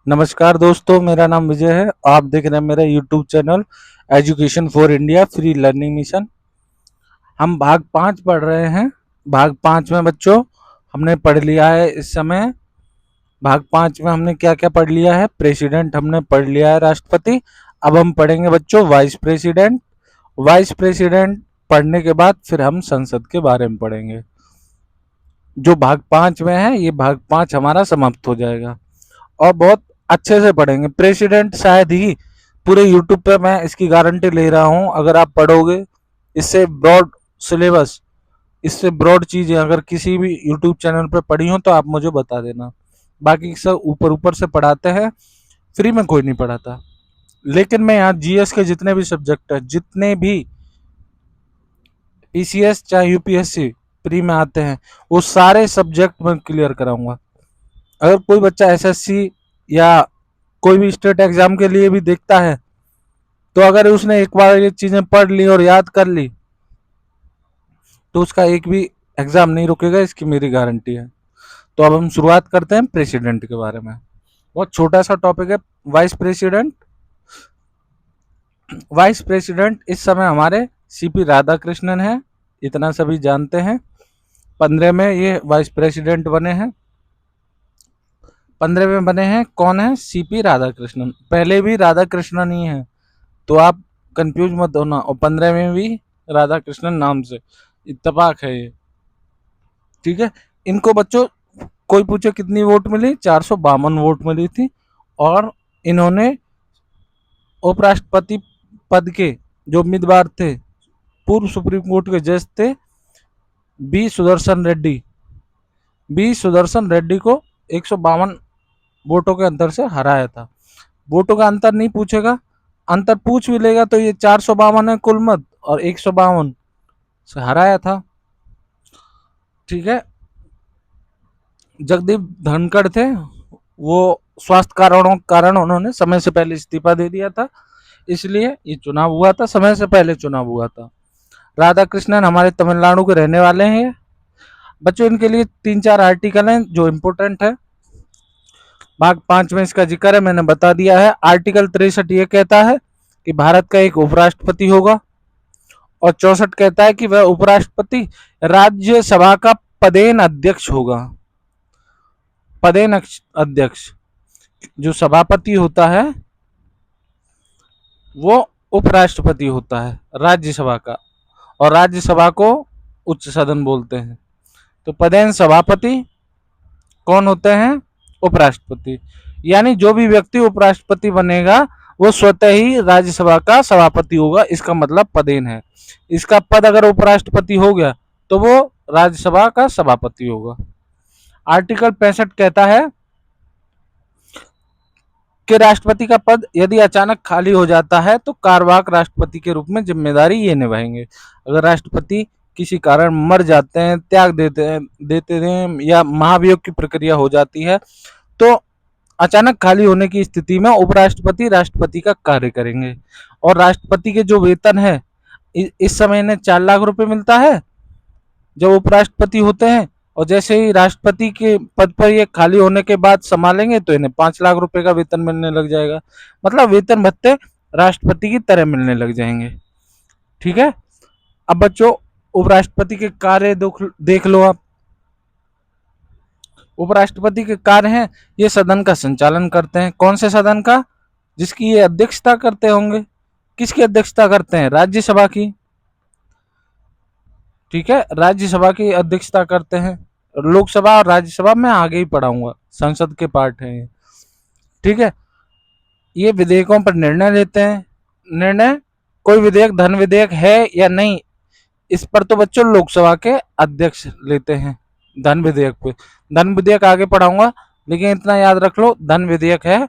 नमस्कार दोस्तों, मेरा नाम विजय है। आप देख रहे हैं मेरा YouTube channel education for India free learning mission. हम भाग 5 पढ़ रहे हैं। भाग 5 में बच्चों हमने पढ़ लिया है इस समय। भाग 5 में हमने क्या क्या पढ़ लिया है? प्रेसिडेंट हमने पढ़ लिया है, राष्ट्रपति। अब हम पढ़ेंगे बच्चों वाइस प्रेसिडेंट। वाइस प्रेसिडेंट पढ़ने के बाद फिर हम संसद के बारे में पढ़ेंगे। जो भाग 5 में है, ये भाग 5 हमारा समाप्त हो जाएगा और बहुत अच्छे से पढ़ेंगे। प्रेसिडेंट शायद ही पूरे यूट्यूब पे, मैं इसकी गारंटी ले रहा हूँ, अगर आप पढ़ोगे इससे ब्रॉड सिलेबस, इससे ब्रॉड चीजें अगर किसी भी यूट्यूब चैनल पे पढ़ी हो तो आप मुझे बता देना। बाकी सब ऊपर ऊपर से पढ़ाते हैं, फ्री में कोई नहीं पढ़ाता। लेकिन मैं यहाँ जीएस के जितने भी सब्जेक्ट है, जितने भी पीसीएस चाहे यूपीएससी फ्री में आते हैं, वो सारे सब्जेक्ट मैं क्लियर कराऊंगा। अगर कोई बच्चा एसएससी या कोई भी स्टेट एग्जाम के लिए भी देखता है, तो अगर उसने एक बार ये चीजें पढ़ ली और याद कर ली तो उसका एक भी एग्जाम नहीं रुकेगा, इसकी मेरी गारंटी है। तो अब हम शुरुआत करते हैं प्रेसिडेंट के बारे में। बहुत छोटा सा टॉपिक है, वाइस प्रेसिडेंट। वाइस प्रेसिडेंट इस समय हमारे सीपी राधाकृष्णन है, इतना सभी जानते हैं। 15 में ये वाइस प्रेसिडेंट बने हैं। 15 में बने हैं कौन है? सीपी राधाकृष्णन। पहले भी राधाकृष्णन ही है, तो आप कंफ्यूज मत होना। और 15 में भी राधा कृष्णन नाम से, इत्तेफाक है ये। ठीक है। इनको बच्चों कोई पूछे कितनी वोट मिली? 452 वोट मिली थी। और इन्होंने उपराष्ट्रपति पद के जो उम्मीदवार थे, पूर्व सुप्रीम कोर्ट के जज थे बी सुदर्शन रेड्डी, बी सुदर्शन रेड्डी को 152 वोटों के अंतर से हराया था। वोटों का अंतर नहीं पूछेगा, अंतर पूछ भी लेगा तो ये 452 है कुल मत, और 152 से हराया था। ठीक है। जगदीप धनखड़ थे, वो स्वास्थ्य कारणों के कारण उन्होंने समय से पहले इस्तीफा दे दिया था, इसलिए ये चुनाव हुआ था, समय से पहले चुनाव हुआ था। राधा कृष्णन हमारे तमिलनाडु के रहने वाले हैं बच्चों। इनके लिए 3-4 आर्टिकल हैं जो इम्पोर्टेंट है। भाग 5 में इसका जिक्र है, मैंने बता दिया है। आर्टिकल 63 ये कहता है कि भारत का एक उपराष्ट्रपति होगा, और 64 कहता है कि वह उपराष्ट्रपति राज्यसभा का पदेन अध्यक्ष होगा। पदेन अध्यक्ष, जो सभापति होता है वो उपराष्ट्रपति होता है राज्यसभा का, और राज्यसभा को उच्च सदन बोलते हैं। तो पदेन सभापति कौन होते हैं? उपराष्ट्रपति। यानी जो भी व्यक्ति उपराष्ट्रपति बनेगा वो स्वतः ही राज्यसभा का सभापति होगा, इसका मतलब पदेन है। इसका पद अगर उपराष्ट्रपति हो गया तो वो राज्यसभा का सभापति होगा। आर्टिकल 65 कहता है कि राष्ट्रपति का पद यदि अचानक खाली हो जाता है तो कार्यवाहक राष्ट्रपति के रूप में जिम्मेदारी ये निभाएंगे। अगर राष्ट्रपति किसी कारण मर जाते हैं, त्याग देते हैं या महाभियोग की प्रक्रिया हो जाती है, तो अचानक खाली होने की स्थिति में उपराष्ट्रपति राष्ट्रपति का कार्य करेंगे। और राष्ट्रपति के जो वेतन है, इस समय इन्हें 4 लाख रुपए मिलता है जब उपराष्ट्रपति होते हैं, और जैसे ही राष्ट्रपति के पद पर ये खाली होने के बाद संभालेंगे तो इन्हें 5 लाख रुपए का वेतन मिलने लग जाएगा। मतलब वेतन भत्ते राष्ट्रपति की तरह मिलने लग जाएंगे। ठीक है। अब बच्चों उपराष्ट्रपति के कार्य देख लो आप। उपराष्ट्रपति के कार्य हैं, ये सदन का संचालन करते हैं। कौन से सदन का? जिसकी ये अध्यक्षता करते होंगे। किसकी अध्यक्षता करते हैं? राज्यसभा की। ठीक है, राज्यसभा की अध्यक्षता करते हैं। लोकसभा और राज्यसभा में आगे ही पढ़ाऊंगा, संसद के पार्ट है ये। ठीक है। ये विधेयकों पर निर्णय लेते हैं। निर्णय, कोई विधेयक धन विधेयक है या नहीं, इस पर तो बच्चों लोकसभा के अध्यक्ष लेते हैं। धन विधेयक पे, धन विधेयक आगे पढ़ाऊंगा, लेकिन इतना याद रख लो, धन विधेयक है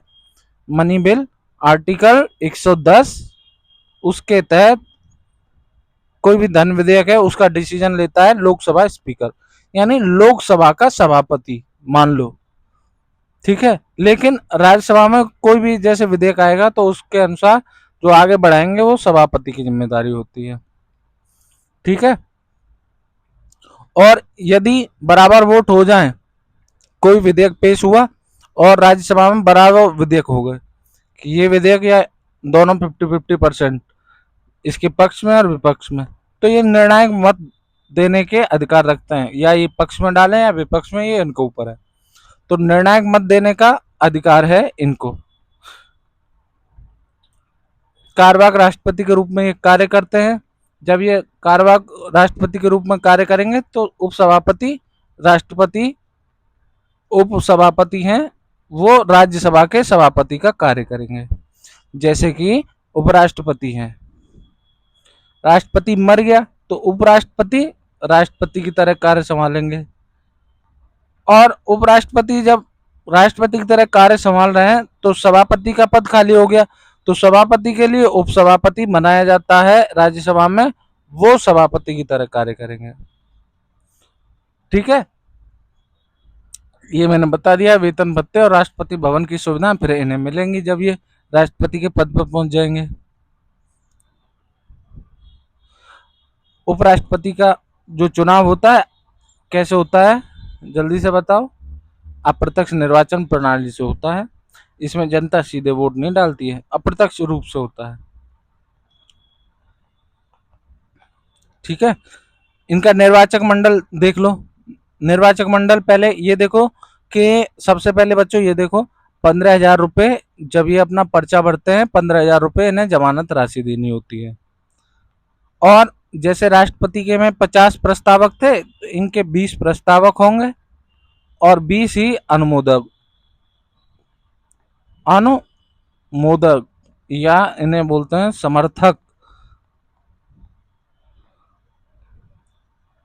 मनी बिल, आर्टिकल 110, उसके तहत कोई भी धन विधेयक है उसका डिसीजन लेता है लोकसभा स्पीकर, यानी लोकसभा का सभापति मान लो। ठीक है। लेकिन राज्यसभा में कोई भी जैसे विधेयक आएगा तो उसके अनुसार जो आगे बढ़ाएंगे वो सभापति की जिम्मेदारी होती है। ठीक है। और यदि बराबर वोट हो जाए, कोई विधेयक पेश हुआ और राज्यसभा में बराबर विधेयक हो गए कि ये विधेयक या दोनों 50-50% इसके पक्ष में और विपक्ष में, तो ये निर्णायक मत देने के अधिकार रखते हैं, या ये पक्ष में डालें या विपक्ष में, ये इनके ऊपर है। तो निर्णायक मत देने का अधिकार है इनको। कार्यवाहक राष्ट्रपति के रूप में ये कार्य करते हैं। जब ये कार्यवाहक राष्ट्रपति के रूप में कार्य करेंगे तो उपसभापति राष्ट्रपति उपसभापति हैं, वो राज्यसभा के सभापति का कार्य करेंगे। जैसे कि उपराष्ट्रपति हैं, राष्ट्रपति मर गया तो उपराष्ट्रपति राष्ट्रपति की तरह कार्य संभालेंगे। और उपराष्ट्रपति जब राष्ट्रपति की तरह कार्य संभाल रहे हैं तो सभापति का पद खाली हो गया, तो सभापति के लिए उपसभापति बनाया जाता है राज्यसभा में, वो सभापति की तरह कार्य करेंगे। ठीक है, ये मैंने बता दिया। वेतन भत्ते और राष्ट्रपति भवन की सुविधा फिर इन्हें मिलेंगी जब ये राष्ट्रपति के पद पर पहुंच जाएंगे। उपराष्ट्रपति का जो चुनाव होता है कैसे होता है, जल्दी से बताओ। अप्रत्यक्ष निर्वाचन प्रणाली से होता है। इसमें जनता सीधे वोट नहीं डालती है, अप्रत्यक्ष रूप से होता है। ठीक है, इनका निर्वाचक मंडल देख लो। निर्वाचक मंडल पहले ये देखो कि सबसे पहले बच्चों ये देखो 15,000 रुपये जब ये अपना पर्चा भरते हैं, 15,000 रुपये इन्हें जमानत राशि देनी होती है। और जैसे राष्ट्रपति के में 50 प्रस्तावक थे, तो इनके 20 प्रस्तावक होंगे और 20 ही अनुमोदक अनुमोदक या इन्हें बोलते हैं समर्थक।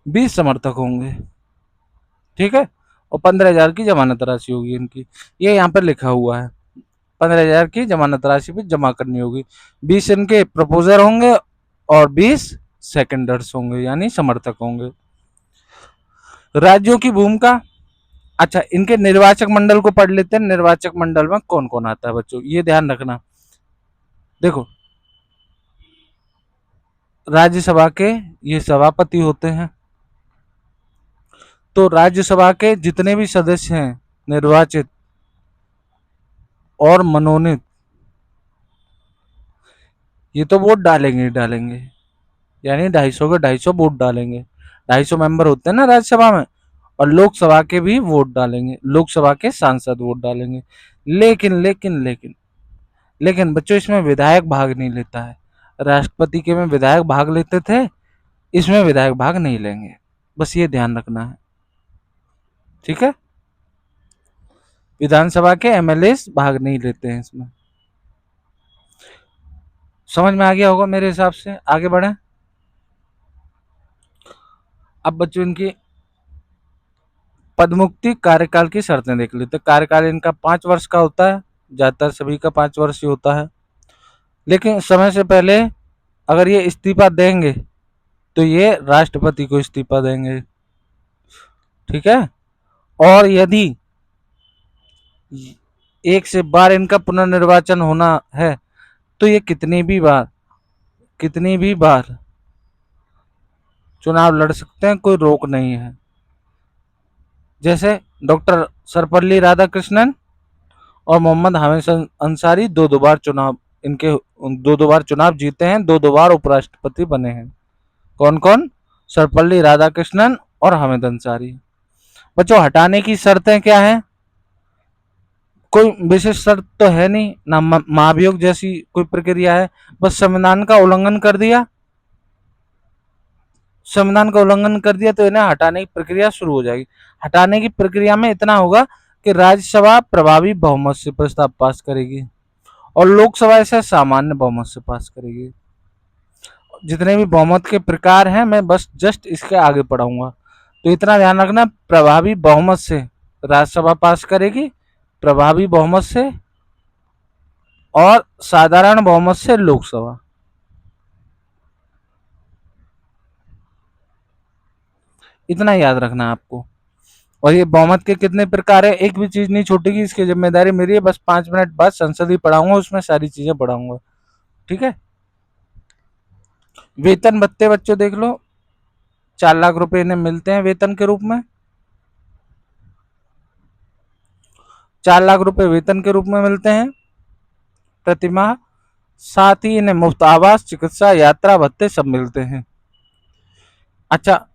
20 समर्थक होंगे। ठीक है, और 15,000 की जमानत राशि होगी इनकी, ये यहाँ पर लिखा हुआ है। 15,000 की जमानत राशि भी जमा करनी होगी। 20 इनके प्रपोजर होंगे और 20 सेकेंडर्स होंगे यानी समर्थक होंगे। राज्यों की भूमिका, अच्छा इनके निर्वाचक मंडल को पढ़ लेते हैं। निर्वाचक मंडल में कौन कौन आता है बच्चों, ये ध्यान रखना। देखो, राज्यसभा के ये सभापति होते हैं। तो राज्यसभा के जितने भी सदस्य हैं निर्वाचित और मनोनीत, ये तो वोट डालेंगे ही डालेंगे, यानी 250 के 250 वोट डालेंगे। 250 मेंबर होते हैं ना राज्यसभा में, और लोकसभा के भी वोट डालेंगे, लोकसभा के सांसद वोट डालेंगे। लेकिन लेकिन लेकिन लेकिन बच्चों, इसमें विधायक भाग नहीं लेता है। राष्ट्रपति के में विधायक भाग लेते थे, इसमें विधायक भाग नहीं लेंगे, बस ये ध्यान रखना है। ठीक है, विधानसभा के एमएलए भाग नहीं लेते हैं इसमें। समझ में आ गया होगा मेरे हिसाब से, आगे बढ़े। अब बच्चों इनकी पदमुक्ति कार्यकाल की शर्तें देख लेते। कार्यकाल इनका 5 वर्ष का होता है, ज्यादातर सभी का 5 वर्ष ही होता है। लेकिन समय से पहले अगर ये इस्तीफा देंगे तो ये राष्ट्रपति को इस्तीफा देंगे। ठीक है, और यदि एक से बार इनका पुनर्निर्वाचन होना है तो ये कितनी भी बार चुनाव लड़ सकते हैं, कोई रोक नहीं है। जैसे डॉक्टर सर्वपल्ली राधाकृष्णन और मोहम्मद हामिद अंसारी दो दो बार चुनाव इनके दो दो बार चुनाव जीते हैं, दो दो बार उपराष्ट्रपति बने हैं। कौन कौन? सर्वपल्ली राधाकृष्णन और हामिद अंसारी। बच्चों, हटाने की शर्तें क्या हैं? कोई विशेष शर्त तो है नहीं, ना महाभियोग जैसी कोई प्रक्रिया है, बस संविधान का उल्लंघन कर दिया, संविधान का उल्लंघन कर दिया तो इन्हें हटाने की प्रक्रिया शुरू हो जाएगी। हटाने की प्रक्रिया में इतना होगा कि राज्यसभा प्रभावी बहुमत से प्रस्ताव पास करेगी और लोकसभा इसे सामान्य बहुमत से पास करेगी। जितने भी बहुमत के प्रकार हैं मैं बस जस्ट इसके आगे पढ़ाऊंगा, तो इतना ध्यान रखना। प्रभावी बहुमत से राज्यसभा पास करेगी, प्रभावी बहुमत से, और साधारण बहुमत से लोकसभा। इतना याद रखना आपको। और ये बहुमत के कितने प्रकार है, एक भी चीज नहीं छूटेगी, इसकी जिम्मेदारी मेरी है। बस 5 मिनट बाद संसद ही पढ़ाऊंगा, उसमें सारी चीजें पढ़ाऊंगा। ठीक है, वेतन भत्ते बच्चों देख लो। 4 लाख रुपए इन्हें मिलते हैं वेतन के रूप में। 4 लाख रुपए वेतन के रूप में मिलते हैं प्रति माह। साथ ही इन्हें मुफ्त आवास, चिकित्सा, यात्रा भत्ते सब मिलते हैं। अच्छा,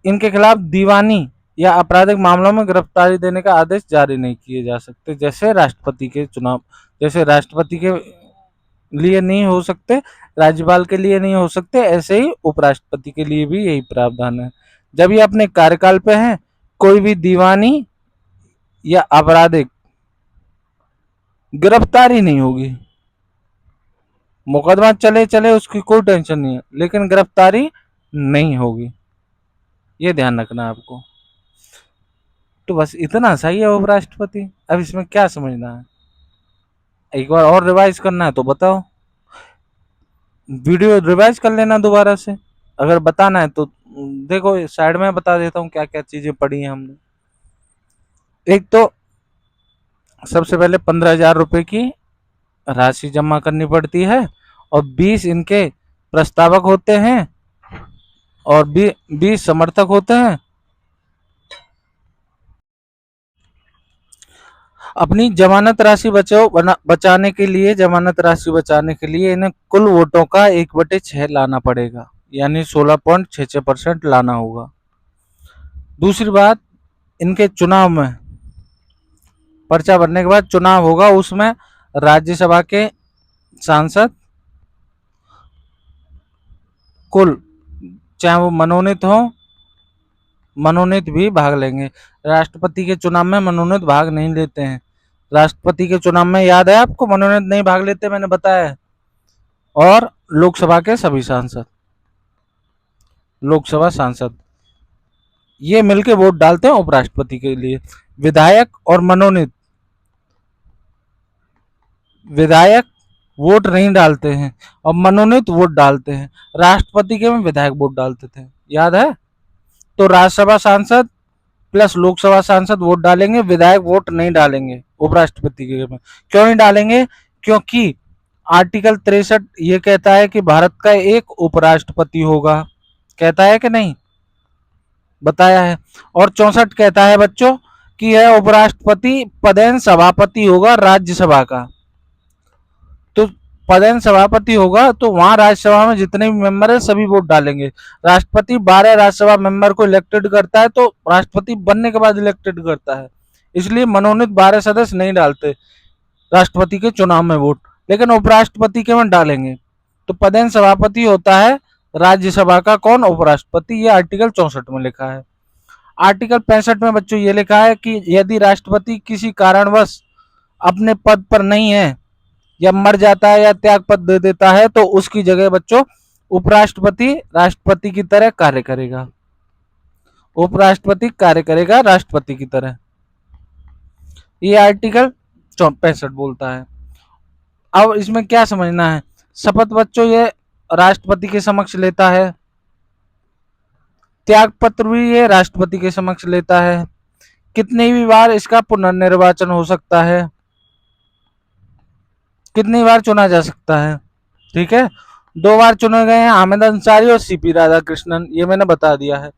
इनके खिलाफ दीवानी या आपराधिक मामलों में गिरफ्तारी देने का आदेश जारी नहीं किए जा सकते। जैसे राष्ट्रपति के चुनाव, जैसे राष्ट्रपति के लिए नहीं हो सकते, राज्यपाल के लिए नहीं हो सकते, ऐसे ही उपराष्ट्रपति के लिए भी यही प्रावधान है। जब ये अपने कार्यकाल पे हैं, कोई भी दीवानी या आपराधिक गिरफ्तारी नहीं होगी। मुकदमा चले चले उसकी कोई टेंशन नहीं है, लेकिन गिरफ्तारी नहीं होगी, ये ध्यान रखना आपको। तो बस इतना सही है उपराष्ट्रपति। अब इसमें क्या समझना है, एक बार और रिवाइज करना है तो बताओ, वीडियो रिवाइज कर लेना दोबारा से। अगर बताना है तो देखो साइड में बता देता हूँ क्या क्या चीजें पढ़ी हैं हमने। एक तो सबसे पहले 15,000 रुपए की राशि जमा करनी पड़ती है और 20 इनके प्रस्तावक होते हैं और 20 समर्थक होते हैं। अपनी जमानत राशि बचाने के लिए, जमानत राशि बचाने के लिए इन्हें कुल वोटों का 1/6 लाना पड़ेगा, यानी 16.66% लाना होगा। दूसरी बात, इनके चुनाव में पर्चा भरने के बाद चुनाव होगा, उसमें राज्यसभा के सांसद कुल, चाहे वो मनोनीत हो, मनोनीत भी भाग लेंगे। राष्ट्रपति के चुनाव में मनोनीत भाग नहीं लेते हैं। राष्ट्रपति के चुनाव में याद है आपको, मनोनीत नहीं भाग लेते, मैंने बताया है। और लोकसभा के सभी सांसद, लोकसभा सांसद ये मिलके वोट डालते हैं उपराष्ट्रपति के लिए। विधायक और मनोनीत, विधायक वोट नहीं डालते हैं और मनोनीत वोट डालते हैं। राष्ट्रपति के में विधायक वोट डालते थे, याद है। तो राज्यसभा सांसद प्लस लोकसभा सांसद वोट डालेंगे, विधायक वोट नहीं डालेंगे उपराष्ट्रपति के में। क्यों नहीं डालेंगे? क्योंकि आर्टिकल 63 ये कहता है कि भारत का एक उपराष्ट्रपति होगा, कहता है कि नहीं, बताया है। और 64 कहता है बच्चों कि यह उपराष्ट्रपति पदेन सभापति होगा राज्यसभा का। तो पदेन सभापति होगा तो वहां राज्यसभा में जितने भी मेंबर है सभी वोट डालेंगे। राष्ट्रपति 12 राज्यसभा मेंबर को इलेक्टेड करता है, तो राष्ट्रपति बनने के बाद इलेक्टेड करता है, इसलिए मनोनीत 12 सदस्य नहीं डालते राष्ट्रपति के चुनाव में वोट, लेकिन उपराष्ट्रपति के में डालेंगे। तो पदेन सभापति होता है राज्यसभा का कौन? उपराष्ट्रपति। ये आर्टिकल 64 में लिखा है। आर्टिकल 65 में बच्चों ये लिखा है कि यदि राष्ट्रपति किसी कारणवश अपने पद पर नहीं है या मर जाता है या त्याग पद दे देता है, तो उसकी जगह बच्चों उपराष्ट्रपति राष्ट्रपति की तरह कार्य करेगा। उपराष्ट्रपति कार्य करेगा राष्ट्रपति की तरह, ये आर्टिकल 65 बोलता है। अब इसमें क्या समझना है? शपथ बच्चों ये राष्ट्रपति के समक्ष लेता है, त्याग पत्र भी ये राष्ट्रपति के समक्ष लेता है। कितनी भी बार इसका पुनर्निर्वाचन हो सकता है, कितनी बार चुना जा सकता है? ठीक है, 2 बार चुने गए हैं, हामिद अंसारी और सीपी राधाकृष्णन, ये मैंने बता दिया है।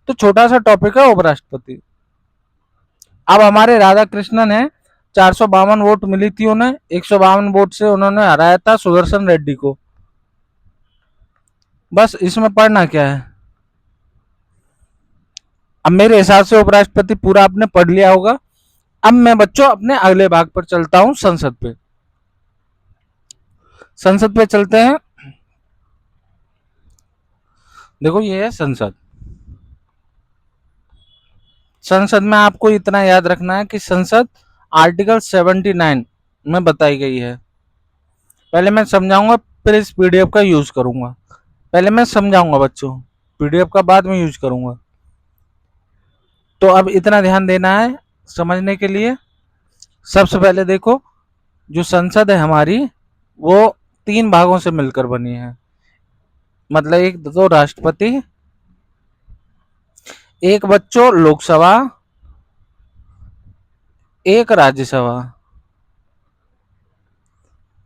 तो छोटा सा टॉपिक है उपराष्ट्रपति। अब हमारे राधाकृष्णन है, 452 वोट मिली थी उन्हें, 152 वोट से उन्होंने हराया था सुदर्शन रेड्डी को। बस इसमें पढ़ना क्या है? अब मेरे हिसाब से उपराष्ट्रपति पूरा आपने पढ़ लिया होगा। अब मैं बच्चों अपने अगले भाग पर चलता हूं, संसद पे। संसद पे चलते हैं। देखो ये है संसद। संसद में आपको इतना याद रखना है कि संसद आर्टिकल 79 में बताई गई है। पहले मैं समझाऊंगा, फिर इस पीडीएफ का यूज करूंगा। पहले मैं समझाऊंगा बच्चों, पीडीएफ का बाद में यूज करूंगा। तो अब इतना ध्यान देना है समझने के लिए। सबसे पहले देखो, जो संसद है हमारी वो 3 भागों से मिलकर बनी है। मतलब एक तो राष्ट्रपति, एक बच्चों लोकसभा, एक राज्यसभा।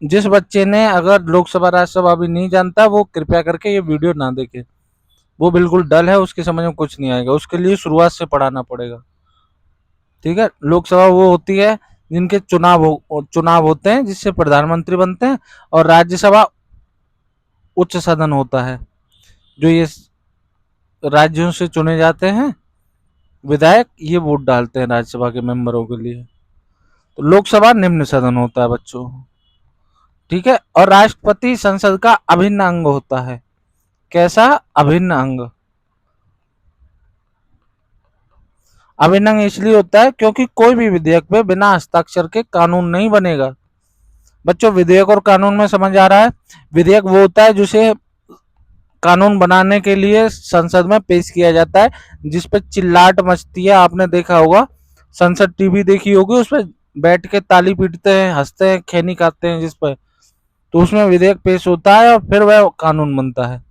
जिस बच्चे ने अगर लोकसभा राज्यसभा भी नहीं जानता वो कृपया करके ये वीडियो ना देखे, वो बिल्कुल डल है, उसकी समझ में कुछ नहीं आएगा, उसके लिए शुरुआत से पढ़ाना पड़ेगा। ठीक है, लोकसभा वो होती है जिनके चुनाव होते हैं, जिससे प्रधानमंत्री बनते हैं, और राज्यसभा उच्च सदन होता है जो ये राज्यों से चुने जाते हैं विधायक, ये वोट डालते हैं राज्यसभा के मेंबरों के लिए। तो लोकसभा निम्न सदन होता है बच्चों, ठीक है। और राष्ट्रपति संसद का अभिन्न अंग होता है। कैसा अभिन्न अंग? अभिन्न अंग इसलिए होता है क्योंकि कोई भी विधेयक पे बिना हस्ताक्षर के कानून नहीं बनेगा। बच्चों विधेयक और कानून में समझ आ रहा है? विधेयक वो होता है जिसे कानून बनाने के लिए संसद में पेश किया जाता है, जिसपे चिल्लाहट मचती है। आपने देखा होगा, संसद टीवी देखी होगी, उसपे बैठ के ताली पीटते हैं, हंसते हैं, खैनी खाते हैं जिस पर। तो उसमें विधेयक पेश होता है और फिर वह कानून बनता है।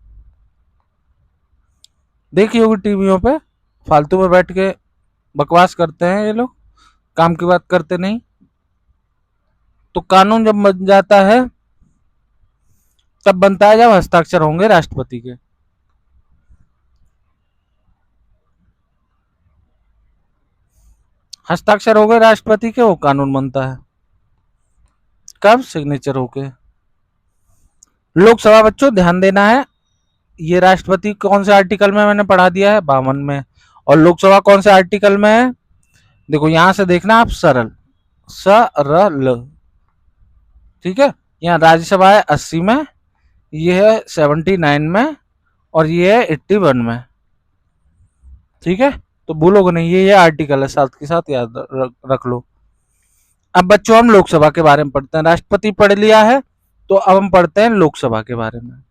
देखी होगी टीवियों पे, फालतू में बैठ के बकवास करते हैं ये लोग, काम की बात करते नहीं। तो कानून जब बन जाता है तब बनता है जब हस्ताक्षर होंगे राष्ट्रपति के। हस्ताक्षर हो गए राष्ट्रपति के, वो कानून बनता है। कब? सिग्नेचर होके। लोकसभा बच्चों ध्यान देना है, ये राष्ट्रपति कौन से आर्टिकल में मैंने पढ़ा दिया है? 52 में। और लोकसभा कौन से आर्टिकल में है? देखो यहां से देखना आप, सरल सरल, ठीक है। यहाँ राज्यसभा है 80 में, ये है 79 में, और ये है 81 में, ठीक है। तो भूलोगे नहीं, ये आर्टिकल है, साथ के साथ याद रख लो। अब बच्चों हम लोकसभा के बारे में पढ़ते हैं। राष्ट्रपति पढ़ लिया है, तो अब हम पढ़ते हैं लोकसभा के बारे में।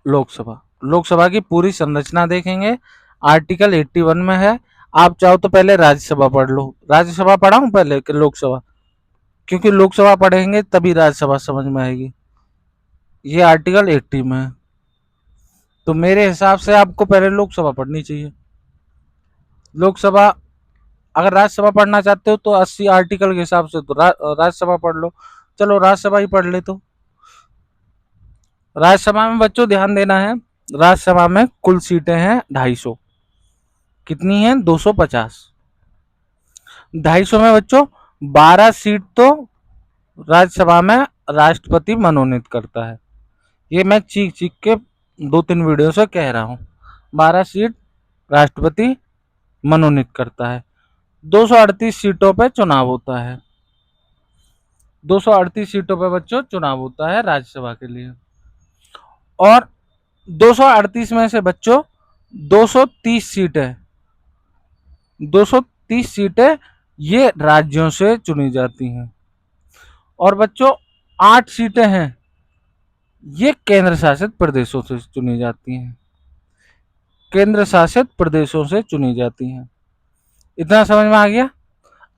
लोकसभा की पूरी संरचना देखेंगे, आर्टिकल 81 में है। आप चाहो तो पहले राज्यसभा पढ़ लो। राज्यसभा पढ़ाऊं पहले कि लोकसभा? क्योंकि लोकसभा पढ़ेंगे तभी राज्यसभा समझ में आएगी। ये आर्टिकल 80 में है, तो मेरे हिसाब से आपको पहले लोकसभा पढ़नी चाहिए। लोकसभा, अगर राज्यसभा पढ़ना चाहते हो तो 80 आर्टिकल के हिसाब से तो राज्यसभा पढ़ लो। चलो राज्यसभा ही पढ़ ले। तो राज्यसभा में बच्चों ध्यान देना है, राज्यसभा में कुल सीटें हैं 250। कितनी है? 250। 250 में बच्चों 12 सीट तो राज्यसभा में राष्ट्रपति मनोनीत करता है। ये मैं चीख चीख के 2-3 वीडियो से कह रहा हूं। 12 सीट राष्ट्रपति मनोनीत करता है। 238 सीटों पे चुनाव होता है। 238 सीटों पे बच्चों चुनाव होता है राज्यसभा के लिए। और 238 में से बच्चों 230 सीटें 230 सीटें ये राज्यों से चुनी जाती हैं। और बच्चों 8 सीटें हैं ये केंद्र शासित प्रदेशों से चुनी जाती हैं। केंद्र शासित प्रदेशों से चुनी जाती हैं। इतना समझ में आ गया?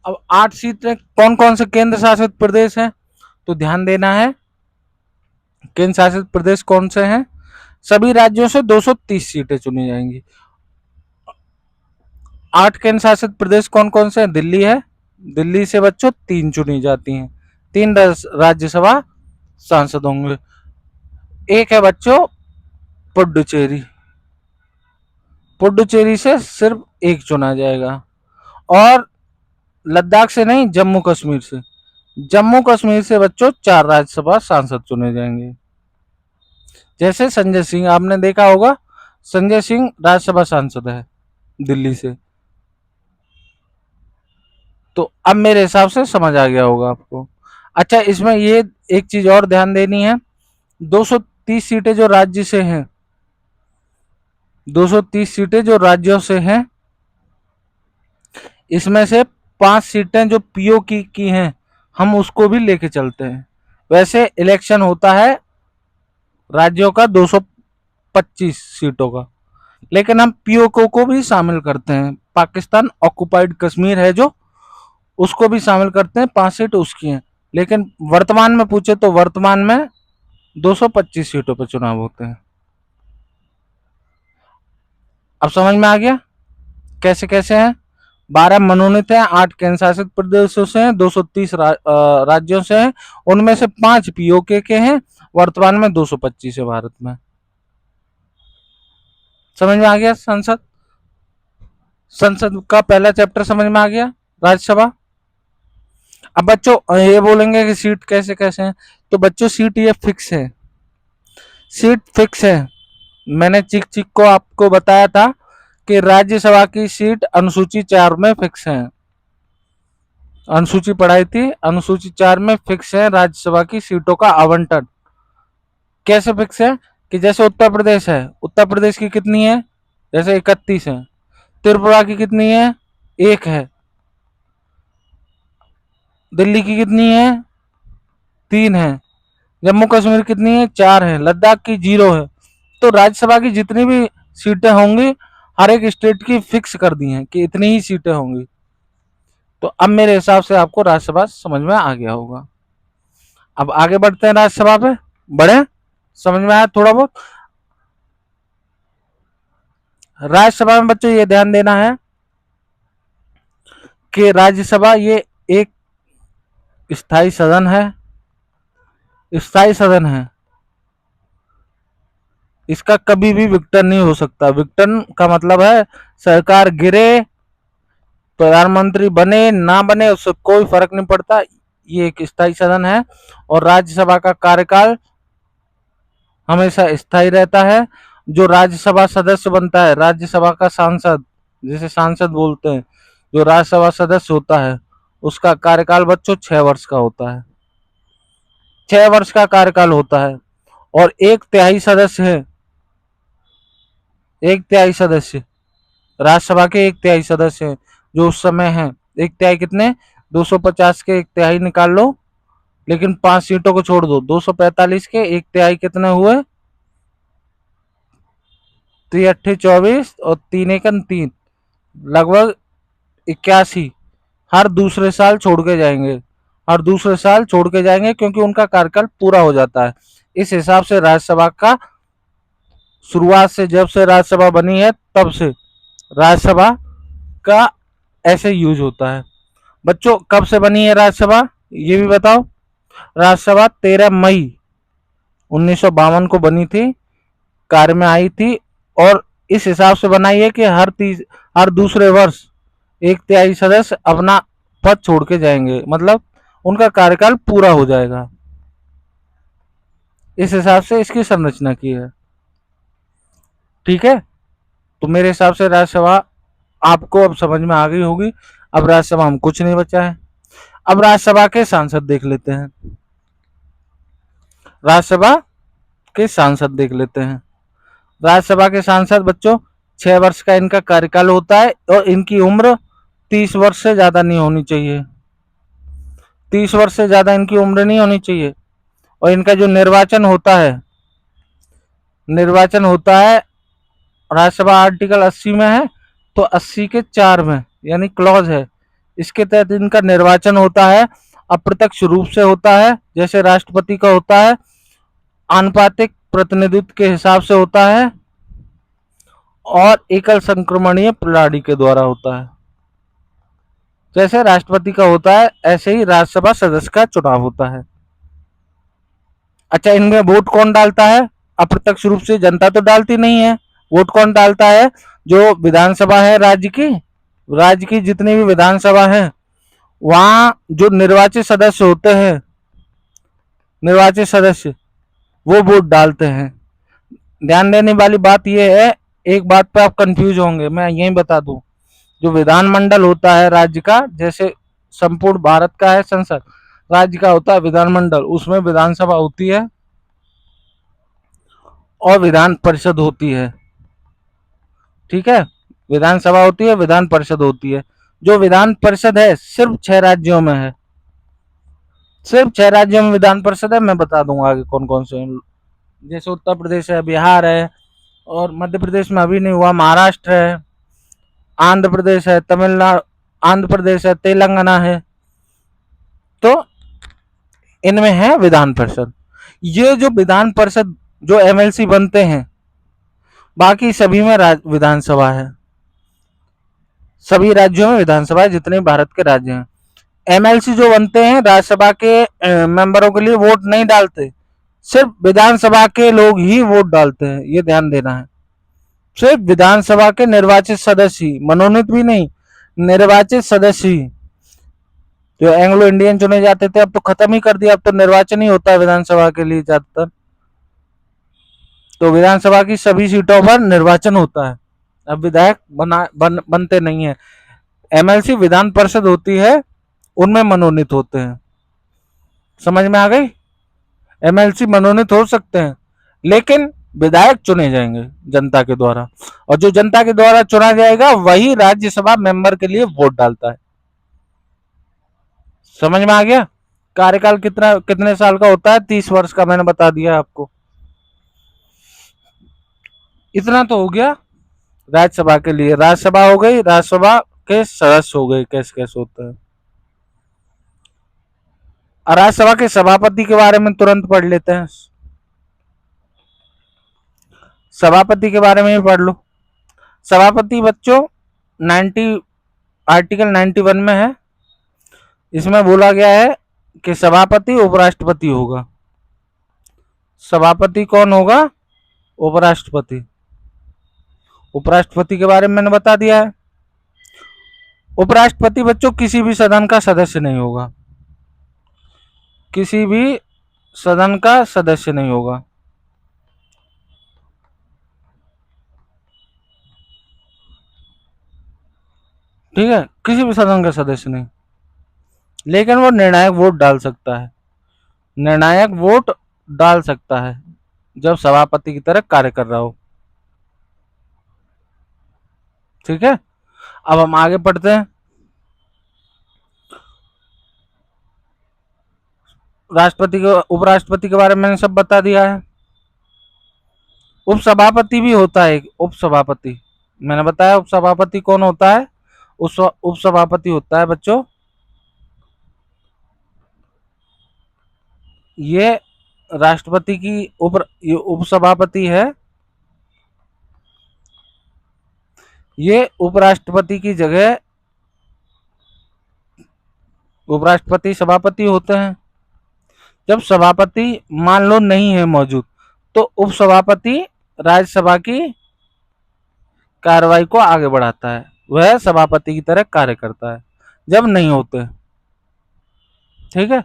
अब 8 सीटें कौन कौन से केंद्र शासित प्रदेश हैं? तो ध्यान देना है, केंद्र शासित प्रदेश कौन से हैं? सभी राज्यों से 230 सीटें चुनी जाएंगी। 8 केंद्र शासित प्रदेश कौन कौन से हैं? दिल्ली है, दिल्ली से बच्चों 3 चुनी जाती हैं, 3 राज्यसभा सांसद होंगे। एक है बच्चों पुडुचेरी, पुडुचेरी से सिर्फ एक चुना जाएगा। और लद्दाख से नहीं, जम्मू कश्मीर से, जम्मू कश्मीर से बच्चों 4 राज्यसभा सांसद चुने जाएंगे। जैसे संजय सिंह, आपने देखा होगा, संजय सिंह राज्यसभा सांसद है दिल्ली से। तो अब मेरे हिसाब से समझ आ गया होगा आपको। अच्छा, इसमें ये एक चीज और ध्यान देनी है, 230 सीटें जो राज्य से हैं, 230 सीटें जो राज्यों से हैं, इसमें से 5 सीटें जो पीओ की हैं, हम उसको भी लेके चलते हैं। वैसे इलेक्शन होता है राज्यों का 225 सीटों का, लेकिन हम पीओके को भी शामिल करते हैं। पाकिस्तान ऑक्युपाइड कश्मीर है जो, उसको भी शामिल करते हैं, 5 सीट उसकी हैं। लेकिन वर्तमान में पूछे तो वर्तमान में 225 सीटों पर चुनाव होते हैं। अब समझ में आ गया कैसे कैसे हैं? 12 मनोनीत हैं, 8 केंद्र शासित प्रदेशों से हैं, 230 राज्यों से हैं, उनमें से 5 पीओके के हैं। वर्तमान में 225 है भारत में। समझ में आ गया संसद? संसद का पहला चैप्टर समझ में आ गया, राज्यसभा। अब बच्चों ये बोलेंगे कि सीट कैसे कैसे हैं, तो बच्चों सीट ये फिक्स है, सीट फिक्स है। मैंने चिक चिक को आपको बताया था कि राज्यसभा की सीट अनुसूची 4 में फिक्स है, अनुसूची पढ़ाई थी, अनुसूची 4 में फिक्स है राज्यसभा की सीटों का आवंटन। कैसे फिक्स है कि जैसे उत्तर प्रदेश है, उत्तर प्रदेश की कितनी है, जैसे 31 है, त्रिपुरा की कितनी है, 1 है, दिल्ली की कितनी है, 3 है, जम्मू कश्मीर कितनी है, 4 है, लद्दाख की 0 है। तो राज्यसभा की जितनी भी सीटें होंगी हर एक स्टेट की फिक्स कर दी हैं कि इतनी ही सीटें होंगी। तो अब मेरे हिसाब से आपको राज्यसभा समझ में आ गया होगा। अब आगे बढ़ते हैं राज्यसभा पे, बढ़े, समझ में आया थोड़ा बहुत। राज्यसभा में बच्चों ये ध्यान देना है कि राज्यसभा ये एक स्थायी सदन है, स्थायी सदन है, इसका कभी भी विघटन नहीं हो सकता। विघटन का मतलब है सरकार गिरे, प्रधानमंत्री बने ना बने, उससे कोई फर्क नहीं पड़ता, ये एक स्थायी सदन है। और राज्यसभा का कार्यकाल हमेशा स्थायी रहता है। जो राज्यसभा सदस्य बनता है, राज्यसभा का सांसद, जिसे सांसद बोलते हैं, जो राज्यसभा सदस्य होता है उसका कार्यकाल बच्चों 6 वर्ष का होता है, 6 वर्ष का कार्यकाल होता है। और 1/3 सदस्य है, 1/3 सदस्य, राज्यसभा के 1/3 सदस्य हैं जो उस समय हैं। 1/3 कितने, 250 के 1/3 निकाल लो, लेकिन 5 सीटों को छोड़ दो, 245 के 1/3 कितने हुए, 3 24 और 3 1 3, लगभग 81। हर दूसरे साल छोड़ के जाएंगे, हर दूसरे साल छोड़ के जाएंगे क्योंकि उनका कार्यकाल पूरा हो जाता है। इस हिसाब से राज्यसभा का शुरुआत से, जब से राज्यसभा बनी है तब से राज्यसभा का ऐसे यूज होता है। बच्चों कब से बनी है राज्यसभा ये भी बताओ। राज्यसभा 13 मई 1952 को बनी थी, कार्य में आई थी। और इस हिसाब से बनाई है कि हर दूसरे वर्ष 1/3 सदस्य अपना पद छोड़ के जाएंगे, मतलब उनका कार्यकाल पूरा हो जाएगा। इस हिसाब से इसकी संरचना की है, ठीक है। तो मेरे हिसाब से राज्यसभा आपको अब समझ में आ गई होगी। अब राज्यसभा में कुछ नहीं बचा है। अब राज्यसभा के सांसद देख लेते हैं, राज्यसभा के सांसद देख लेते हैं। राज्यसभा के सांसद बच्चों 6 वर्ष का इनका कार्यकाल होता है और इनकी उम्र 30 वर्ष से ज्यादा नहीं होनी चाहिए, 30 वर्ष से ज्यादा इनकी उम्र नहीं होनी चाहिए। और इनका जो निर्वाचन होता है, निर्वाचन होता है राज्यसभा आर्टिकल 80 में है, तो 80 के 4 में यानी क्लॉज है, इसके तहत इनका निर्वाचन होता है। अप्रत्यक्ष रूप से होता है जैसे राष्ट्रपति का होता है, आनुपातिक प्रतिनिधित्व के हिसाब से होता है और एकल संक्रमणीय प्रणाली के द्वारा होता है। जैसे राष्ट्रपति का होता है ऐसे ही राज्यसभा सदस्य का चुनाव होता है। अच्छा, इनमें वोट कौन डालता है, अप्रत्यक्ष रूप से जनता तो डालती नहीं है, वोट कौन डालता है, जो विधानसभा है राज्य की जितनी भी विधानसभा है वहां जो निर्वाचित सदस्य होते हैं, निर्वाचित सदस्य वो वोट डालते हैं। ध्यान देने वाली बात यह है, एक बात पे आप कंफ्यूज होंगे, मैं यही बता दूं, जो विधानमंडल होता है राज्य का, जैसे संपूर्ण भारत का है संसद, राज्य का होता है विधानमंडल, उसमें विधानसभा होती है और विधान परिषद होती है, ठीक है। विधानसभा होती है, विधान परिषद होती है। जो विधान परिषद है सिर्फ 6 राज्यों में है, सिर्फ 6 राज्यों में विधान परिषद है। मैं बता दूंगा आगे कौन कौन से, जैसे उत्तर प्रदेश है, बिहार है, और मध्य प्रदेश में अभी नहीं हुआ, महाराष्ट्र है, आंध्र प्रदेश है, तमिलनाडु, आंध्र प्रदेश है, तेलंगाना है। तो इनमें है विधान परिषद। ये जो विधान परिषद जो एमएलसी बनते हैं, बाकी सभी में विधानसभा है, सभी राज्यों में विधानसभा है जितने भारत के राज्य हैं। एमएलसी जो बनते हैं राज्यसभा के मेंबरों के लिए वोट नहीं डालते, सिर्फ विधानसभा के लोग ही वोट डालते हैं, ये ध्यान देना है। सिर्फ विधानसभा के निर्वाचित सदस्य ही, मनोनीत भी नहीं, निर्वाचित सदस्य ही। जो एंग्लो इंडियन चुने जाते थे अब तो खत्म ही कर दिया, अब तो निर्वाचन ही होता है विधानसभा के लिए ज्यादातर। तो विधानसभा की सभी सीटों पर निर्वाचन होता है, अब विधायक बनते नहीं है। एमएलसी विधान परिषद होती है, उनमें मनोनीत होते हैं। समझ में आ गई? एमएलसी मनोनीत हो सकते हैं, लेकिन विधायक चुने जाएंगे जनता के द्वारा, और जो जनता के द्वारा चुना जाएगा वही राज्यसभा मेंबर के लिए वोट डालता है। समझ में आ गया? कार्यकाल कितने साल का होता है? 30 वर्ष का, मैंने बता दिया आपको। इतना तो हो गया राज्यसभा के लिए। राज्यसभा हो गई, राज्यसभा के सदस्य हो गए कैसे कैसे होते हैं। और राज्यसभा के सभापति के बारे में तुरंत पढ़ लेते हैं। सभापति के बारे में भी पढ़ लो। सभापति बच्चों 90 आर्टिकल 91 में है। इसमें बोला गया है कि सभापति उपराष्ट्रपति होगा। सभापति कौन होगा? उपराष्ट्रपति। उपराष्ट्रपति के बारे में मैंने बता दिया है। उपराष्ट्रपति बच्चों किसी भी सदन का सदस्य नहीं होगा, किसी भी सदन का सदस्य नहीं होगा। ठीक है, किसी भी सदन का सदस्य नहीं, लेकिन वो निर्णायक वोट डाल सकता है। निर्णायक वोट डाल सकता है जब सभापति की तरह कार्य कर रहा हो। ठीक है, अब हम आगे पढ़ते हैं। राष्ट्रपति के उपराष्ट्रपति के बारे में मैंने सब बता दिया है। उपसभापति भी होता है। उपसभापति मैंने बताया, उपसभापति कौन होता है? उपसभापति होता है बच्चों, ये राष्ट्रपति की ये उपसभापति है, ये उपराष्ट्रपति की जगह उपराष्ट्रपति सभापति होते हैं। जब सभापति मान लो नहीं है मौजूद, तो उपसभापति राज्यसभा की कार्रवाई को आगे बढ़ाता है, वह सभापति की तरह कार्य करता है जब नहीं होते। ठीक है,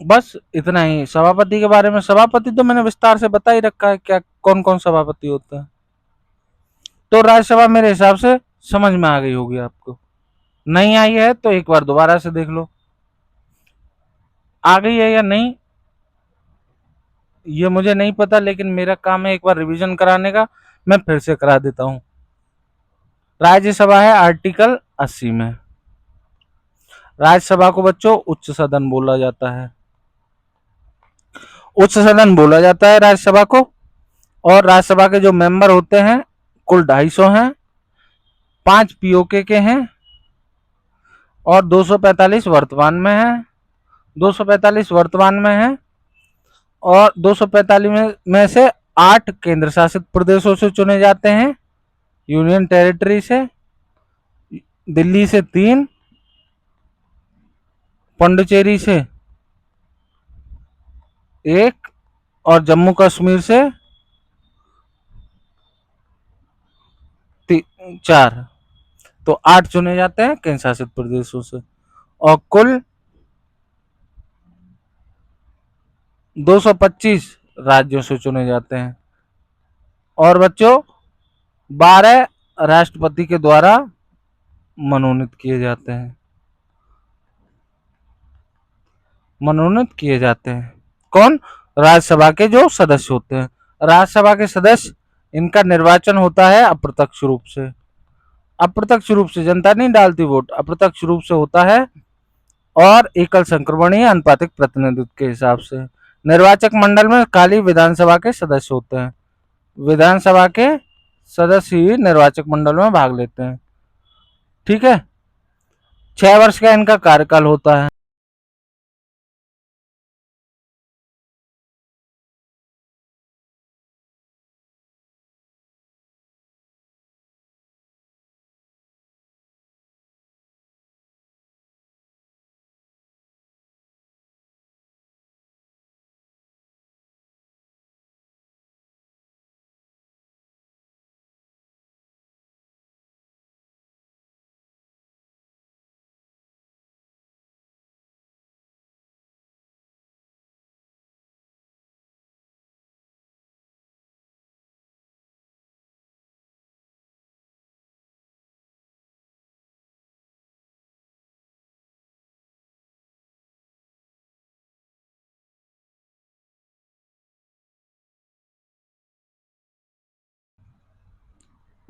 बस इतना ही सभापति के बारे में। सभापति तो मैंने विस्तार से बता ही रखा है, क्या कौन कौन सभापति होते हैं। तो राज्यसभा मेरे हिसाब से समझ में आ गई होगी आपको। नहीं आई है तो एक बार दोबारा से देख लो, आ गई है या नहीं ये मुझे नहीं पता, लेकिन मेरा काम है एक बार रिवीजन कराने का, मैं फिर से करा देता हूं। राज्यसभा है आर्टिकल 80 में। राज्यसभा को बच्चों उच्च सदन बोला जाता है, उच्च सदन बोला जाता है राज्यसभा को। और राज्यसभा के जो मेंबर होते हैं कुल 250 हैं, 5 पीओके के हैं और 245 वर्तमान में है। 245 वर्तमान में है और 245 में से 8 केंद्र शासित प्रदेशों से चुने जाते हैं, यूनियन टेरिटरी से, दिल्ली से 3, पुडुचेरी से 1 और जम्मू कश्मीर से 4। तो 8 चुने जाते हैं केंद्र शासित प्रदेशों से, और कुल 225 राज्यों से चुने जाते हैं। और बच्चों 12 राष्ट्रपति के द्वारा मनोनीत किए जाते हैं, मनोनीत किए जाते हैं। कौन? राज्यसभा के जो सदस्य होते हैं। राज्यसभा के सदस्य, इनका निर्वाचन होता है अप्रत्यक्ष रूप से। अप्रत्यक्ष रूप से, जनता नहीं डालती वोट, अप्रत्यक्ष रूप से होता है, और एकल संक्रमणीय अनुपातिक प्रतिनिधित्व के हिसाब से। निर्वाचक मंडल में खाली विधानसभा के सदस्य होते हैं, विधानसभा के सदस्य ही निर्वाचक मंडल में भाग लेते हैं। ठीक है, 6 वर्ष का इनका कार्यकाल होता है।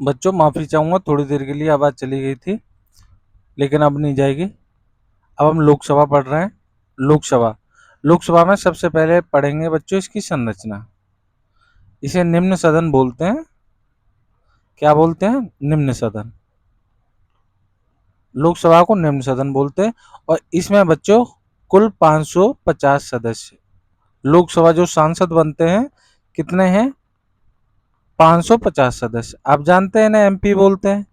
बच्चों माफ़ी चाहूँगा, थोड़ी देर के लिए आवाज़ चली गई थी, लेकिन अब नहीं जाएगी। अब हम लोकसभा पढ़ रहे हैं। लोकसभा लोकसभा में सबसे पहले पढ़ेंगे बच्चों इसकी संरचना। इसे निम्न सदन बोलते हैं। क्या बोलते हैं? निम्न सदन। लोकसभा को निम्न सदन बोलते हैं। और इसमें बच्चों कुल 550 सदस्य। लोकसभा जो सांसद बनते हैं कितने हैं? 550 सदस्य। आप जानते हैं ना, एमपी बोलते हैं,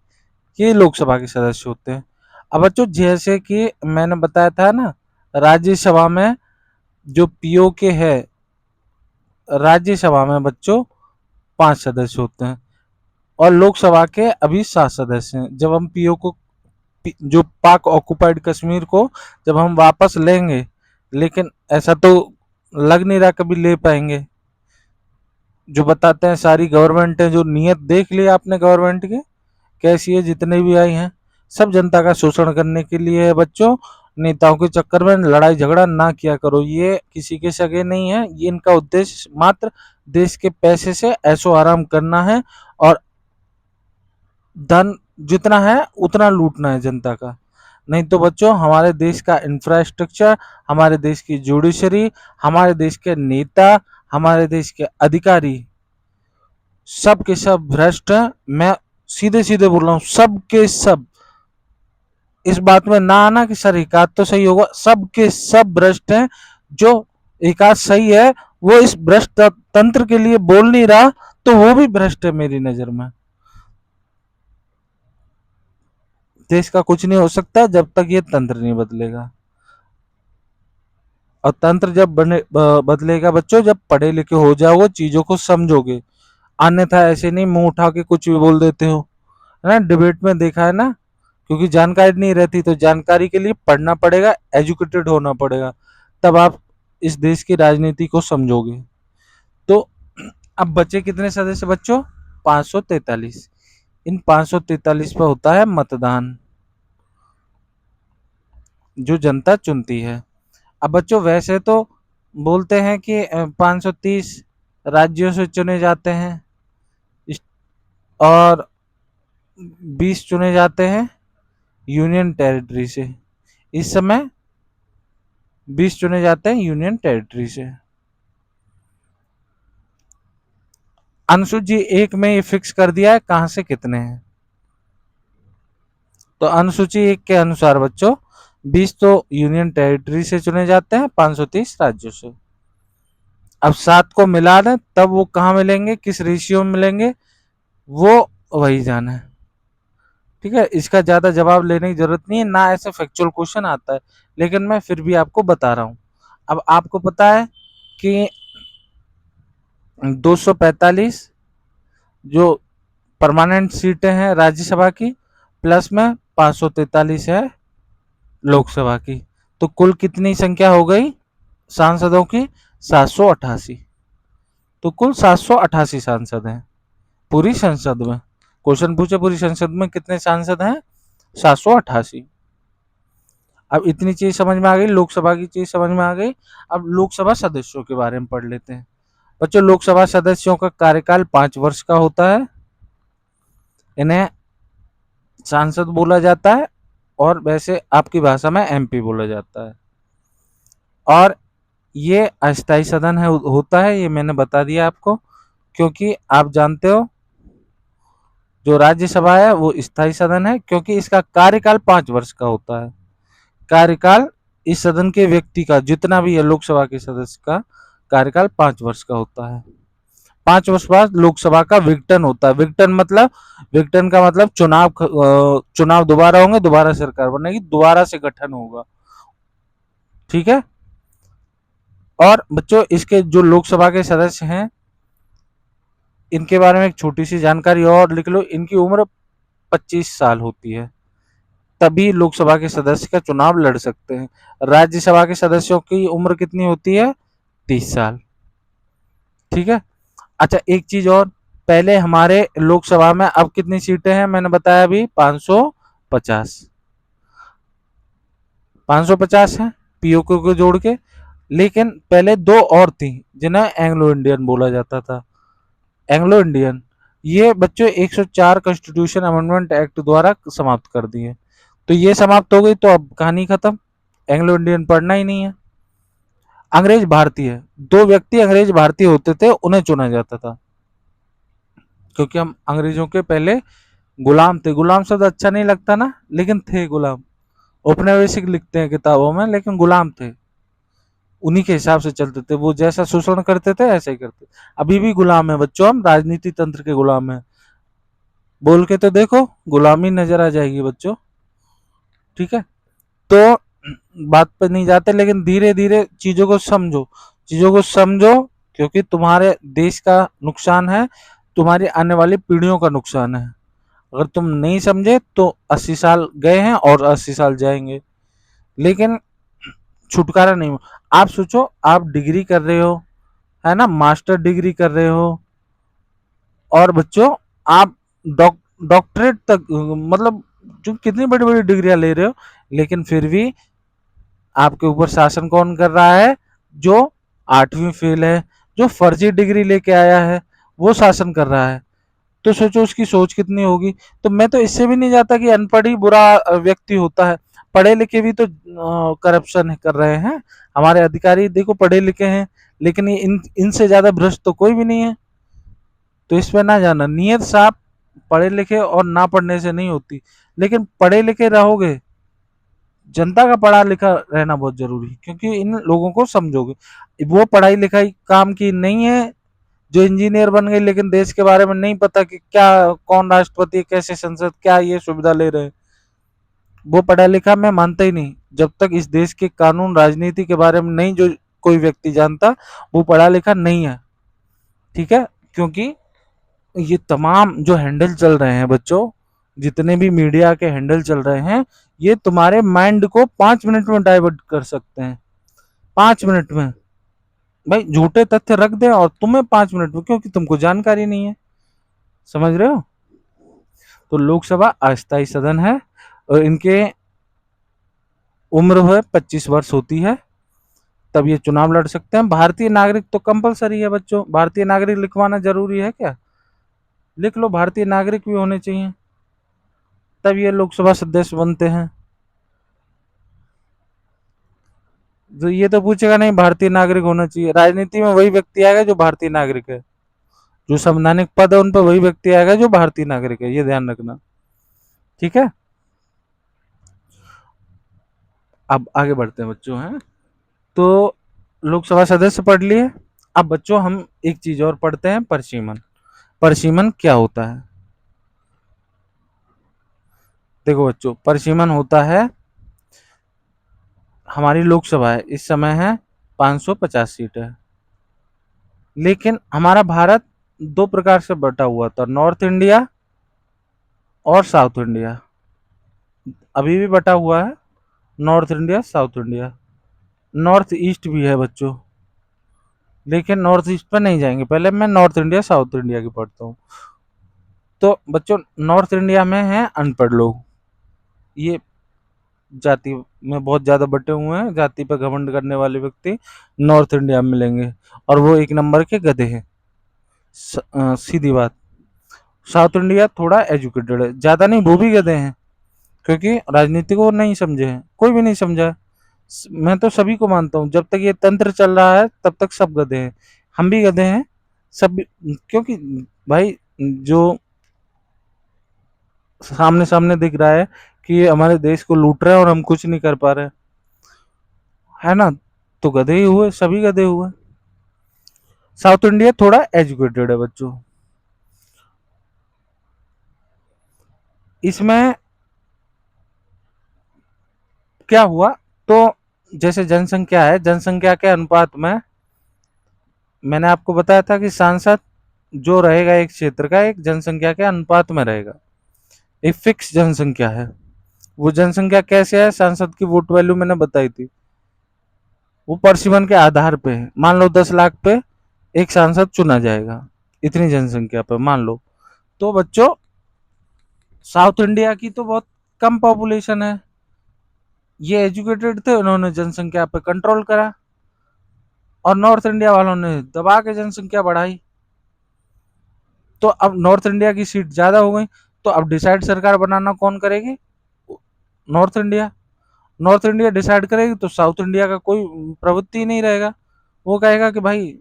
ये लोकसभा के सदस्य होते हैं। अब बच्चों जैसे कि मैंने बताया था ना, राज्यसभा में जो पीओ के है, राज्यसभा में बच्चों 5 सदस्य होते हैं और लोकसभा के अभी 7 सदस्य हैं। जब हम पीओ को, जो पाक ऑक्युपाइड कश्मीर को जब हम वापस लेंगे, लेकिन ऐसा तो लग नहीं रहा कभी ले पाएंगे। जो बताते हैं सारी गवर्नमेंट है, जो नियत देख लिया आपने गवर्नमेंट के कैसी है, जितने भी आई हैं सब जनता का शोषण करने के लिए है बच्चों। नेताओं के चक्कर में लड़ाई झगड़ा ना किया करो, ये किसी के सगे नहीं है। ये इनका उद्देश्य मात्र देश के पैसे से ऐशो आराम करना है और धन जितना है उतना लूटना है जनता का। नहीं तो बच्चों हमारे देश का इंफ्रास्ट्रक्चर, हमारे देश की जुडिशरी, हमारे देश के नेता, हमारे देश के अधिकारी सब के सब भ्रष्ट हैं। मैं सीधे सीधे बोल रहा हूँ, सब के सब। इस बात में ना आना कि सर एक आध तो सही होगा, सब के सब भ्रष्ट हैं। जो एक आध सही है वो इस भ्रष्ट तंत्र के लिए बोल नहीं रहा, तो वो भी भ्रष्ट है मेरी नजर में। देश का कुछ नहीं हो सकता जब तक ये तंत्र नहीं बदलेगा। और तंत्र जब बदलेगा बच्चों, जब पढ़े लिखे हो जाओगे, चीजों को समझोगे। अन्यथा ऐसे नहीं मुंह उठा के कुछ भी बोल देते हो, है ना। डिबेट में देखा है ना, क्योंकि जानकारी नहीं रहती, तो जानकारी के लिए पढ़ना पड़ेगा, एजुकेटेड होना पड़ेगा, तब आप इस देश की राजनीति को समझोगे। तो अब बचे कितने सदस्य बच्चों? 543। इन 543 पर होता है मतदान, जो जनता चुनती है। अब बच्चों वैसे तो बोलते हैं कि 530 राज्यों से चुने जाते हैं और 20 चुने जाते हैं यूनियन टेरिटरी से। इस समय 20 चुने जाते हैं यूनियन टेरिटरी से। अनुसूची 1 में ये फिक्स कर दिया है कहां से कितने हैं। तो अनुसूची 1 के अनुसार बच्चों 20 तो यूनियन टेरिटरी से चुने जाते हैं, 530 राज्यों से। अब 7 को मिला दें तब वो कहाँ मिलेंगे, किस रेशियो में मिलेंगे, वो वही जाना है। ठीक है, इसका ज्यादा जवाब लेने की जरूरत नहीं है, ना ऐसे फैक्चुअल क्वेश्चन आता है, लेकिन मैं फिर भी आपको बता रहा हूं। अब आपको पता है कि 245 जो परमानेंट सीटें हैं राज्यसभा की, प्लस में 543 है लोकसभा की, तो कुल कितनी संख्या हो गई सांसदों की? 788। तो कुल 788 सांसद हैं पूरी संसद में। क्वेश्चन पूछे पूरी संसद में कितने सांसद हैं? 788। अब इतनी चीज समझ में आ गई, लोकसभा की चीज समझ में आ गई। अब लोकसभा सदस्यों के बारे में पढ़ लेते हैं बच्चों। लोकसभा सदस्यों का कार्यकाल 5 वर्ष का होता है। इन्हें सांसद बोला जाता है और वैसे आपकी भाषा में एमपी बोला जाता है। और ये अस्थायी सदन है, होता है, ये मैंने बता दिया आपको, क्योंकि आप जानते हो जो राज्यसभा है वो स्थायी सदन है, क्योंकि इसका कार्यकाल 5 वर्ष का होता है। कार्यकाल इस सदन के व्यक्ति का जितना भी है, लोकसभा के सदस्य का कार्यकाल 5 वर्ष का होता है। 5 वर्ष बाद लोकसभा का विघटन होता है। विघटन का मतलब चुनाव दोबारा होंगे, दोबारा सरकार बनेगी, दोबारा से गठन होगा। ठीक है। और बच्चों इसके जो लोकसभा के सदस्य हैं, इनके बारे में एक छोटी सी जानकारी और लिख लो। इनकी उम्र 25 साल होती है, तभी लोकसभा के सदस्य का चुनाव लड़ सकते हैं। राज्यसभा के सदस्यों की उम्र कितनी होती है? 30 साल। ठीक है। अच्छा एक चीज और, पहले हमारे लोकसभा में अब कितनी सीटें हैं मैंने बताया अभी? 550। 550 है पीओके को जोड़ के। लेकिन पहले दो और थी जिन्हें एंग्लो इंडियन बोला जाता था। एंग्लो इंडियन ये बच्चों 104 कॉन्स्टिट्यूशन अमेंडमेंट एक्ट द्वारा समाप्त कर दिए। तो ये समाप्त हो गई, तो अब कहानी खत्म, एंग्लो इंडियन पढ़ना ही नहीं है। अंग्रेज भारतीय, दो व्यक्ति अंग्रेज भारतीय होते थे, उन्हें चुना जाता था, क्योंकि हम अंग्रेजों के पहले गुलाम थे। गुलाम शब्द अच्छा नहीं लगता ना, लेकिन थे गुलाम। औपनिवेशिक लिखते हैं किताबों में, लेकिन गुलाम थे, उन्हीं के हिसाब से चलते थे, वो जैसा शोषण करते थे ऐसे ही करते। अभी भी गुलाम है बच्चों, हम राजनीति तंत्र के गुलाम है। बोल के तो देखो, गुलामी नजर आ जाएगी बच्चों। ठीक है, तो बात पे नहीं जाते, लेकिन धीरे धीरे चीजों को समझो, चीजों को समझो, क्योंकि तुम्हारे देश का नुकसान है, तुम्हारी आने वाली पीढ़ियों का नुकसान है। अगर तुम नहीं समझे तो 80 साल गए हैं और 80 साल जाएंगे, लेकिन छुटकारा नहीं हो। आप सोचो, आप डिग्री कर रहे हो, है ना, मास्टर डिग्री कर रहे हो, और बच्चों आप डॉक्टरेट तक, मतलब जो कितनी बड़ी बड़ी डिग्रियां ले रहे हो, लेकिन फिर भी आपके ऊपर शासन कौन कर रहा है? जो 8वीं फेल है, जो फर्जी डिग्री लेके आया है, वो शासन कर रहा है। तो सोचो उसकी सोच कितनी होगी। तो मैं तो इससे भी नहीं जाता कि अनपढ़ ही बुरा व्यक्ति होता है, पढ़े लिखे भी तो करप्शन कर रहे हैं। हमारे अधिकारी देखो पढ़े लिखे हैं, लेकिन ये इनसे ज्यादा भ्रष्ट तो कोई भी नहीं है। तो इसमें ना जाना, नियत साफ पढ़े लिखे और ना पढ़ने से नहीं होती, लेकिन पढ़े लिखे रहोगे, जनता का पढ़ा लिखा रहना बहुत जरूरी है, क्योंकि इन लोगों को समझोगे। वो पढ़ाई लिखाई काम की नहीं है जो इंजीनियर बन गए, लेकिन देश के बारे में नहीं पता कि क्या, कौन राष्ट्रपति, कैसे संसद, क्या ये सुविधा ले रहे हैं। वो पढ़ा लिखा मैं मानता ही नहीं, जब तक इस देश के कानून राजनीति के बारे में नहीं जो कोई व्यक्ति जानता, वो पढ़ा लिखा नहीं है। ठीक है, क्योंकि ये तमाम जो हैंडल चल रहे हैं बच्चों, जितने भी मीडिया के हैंडल चल रहे हैं, ये तुम्हारे माइंड को 5 मिनट में डाइवर्ट कर सकते हैं। 5 मिनट में भाई झूठे तथ्य रख दे, और तुम्हें 5 मिनट में, क्योंकि तुमको जानकारी नहीं है। समझ रहे हो? तो लोकसभा अस्थायी सदन है, और इनके उम्र है 25 वर्ष होती है, तब ये चुनाव लड़ सकते हैं। भारतीय नागरिक तो कंपलसरी है बच्चों, भारतीय नागरिक लिखवाना जरूरी है क्या? लिख लो, भारतीय नागरिक भी होने चाहिए, तब ये लोकसभा सदस्य बनते हैं। तो ये तो पूछेगा नहीं भारतीय नागरिक होना चाहिए, राजनीति में वही व्यक्ति आएगा जो भारतीय नागरिक है, जो संवैधानिक पद है उन पर वही व्यक्ति आएगा जो भारतीय नागरिक है, ये ध्यान रखना। ठीक है, अब आगे बढ़ते हैं बच्चों। हैं तो लोकसभा सदस्य पढ़ लिए। अब बच्चों हम एक चीज और पढ़ते हैं, परिसीमन। परिसीमन क्या होता है? देखो बच्चों, परिसीमन होता है, हमारी लोकसभा है इस समय है 550 सीट है, लेकिन हमारा भारत दो प्रकार से बटा हुआ था, नॉर्थ इंडिया और साउथ इंडिया। अभी भी बटा हुआ है, north India south India. North east भी है बच्चों, लेकिन नॉर्थ ईस्ट पर नहीं जाएंगे, पहले मैं नॉर्थ इंडिया साउथ इंडिया की पढ़ता हूँ। तो बच्चों नॉर्थ इंडिया में है अनपढ़ लोग, ये जाति में बहुत ज्यादा बटे हुए हैं, जाति पर घमंड करने वाले व्यक्ति नॉर्थ इंडिया में मिलेंगे, और वो एक नंबर के गधे हैं। सीधी बात। साउथ इंडिया थोड़ा एजुकेटेड है, ज्यादा नहीं, वो भी गधे हैं, क्योंकि राजनीति को नहीं समझे हैं, कोई भी नहीं समझा है। मैं तो सभी को मानता हूँ, जब तक ये तंत्र चल रहा है तब तक सब गधे हैं, हम भी गधे हैं सब। क्योंकि भाई जो सामने सामने दिख रहा है कि ये हमारे देश को लूट रहे हैं और हम कुछ नहीं कर पा रहे, है ना, तो गधे ही हुए, सभी गधे हुए। साउथ इंडिया थोड़ा एजुकेटेड है बच्चों। इसमें क्या हुआ, तो जैसे जनसंख्या है, जनसंख्या के अनुपात में मैंने आपको बताया था कि सांसद जो रहेगा एक क्षेत्र का, एक जनसंख्या के अनुपात में रहेगा, एक फिक्स जनसंख्या है। वो जनसंख्या कैसे है, सांसद की वोट वैल्यू मैंने बताई थी, वो परसिमन के आधार पे है। मान लो 10 लाख पे एक सांसद चुना जाएगा, इतनी जनसंख्या पे मान लो। तो बच्चों साउथ इंडिया की तो बहुत कम पॉपुलेशन है, ये एजुकेटेड थे, उन्होंने जनसंख्या पे कंट्रोल करा, और नॉर्थ इंडिया वालों ने दबा के जनसंख्या बढ़ाई। तो अब नॉर्थ इंडिया की सीट ज्यादा हो गई, तो अब डिसाइड सरकार बनाना कौन करेगी? North India. North India decide करेगी तो साउथ इंडिया का कोई प्रवृत्ति नहीं रहेगा। वो कहेगा कि भाई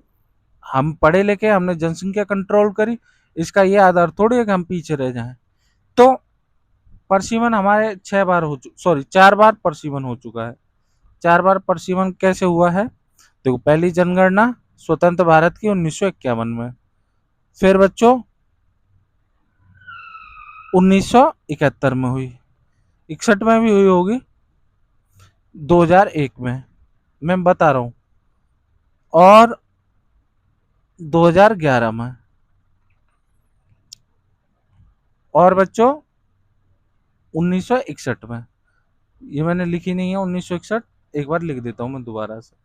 हम पढ़े लिखे, हमने जनसंख्या कंट्रोल करी, इसका ये आधार थोड़ी है कि हम पीछे रह जाएं। तो परसीमन हमारे 6 बार हो सॉरी 4 बार परसीमन हो चुका है। 4 बार परसीमन कैसे हुआ है? देखो, पहली जनगणना स्वतंत्र भारत की 1951 में, फिर बच्चों 1971 में हुई, 61 में भी हुई होगी, 2001 में, मैं बता रहा हूँ, और 2011 में, और बच्चों 1961 में। ये मैंने लिखी नहीं है 1961, एक बार लिख देता हूँ मैं दोबारा से।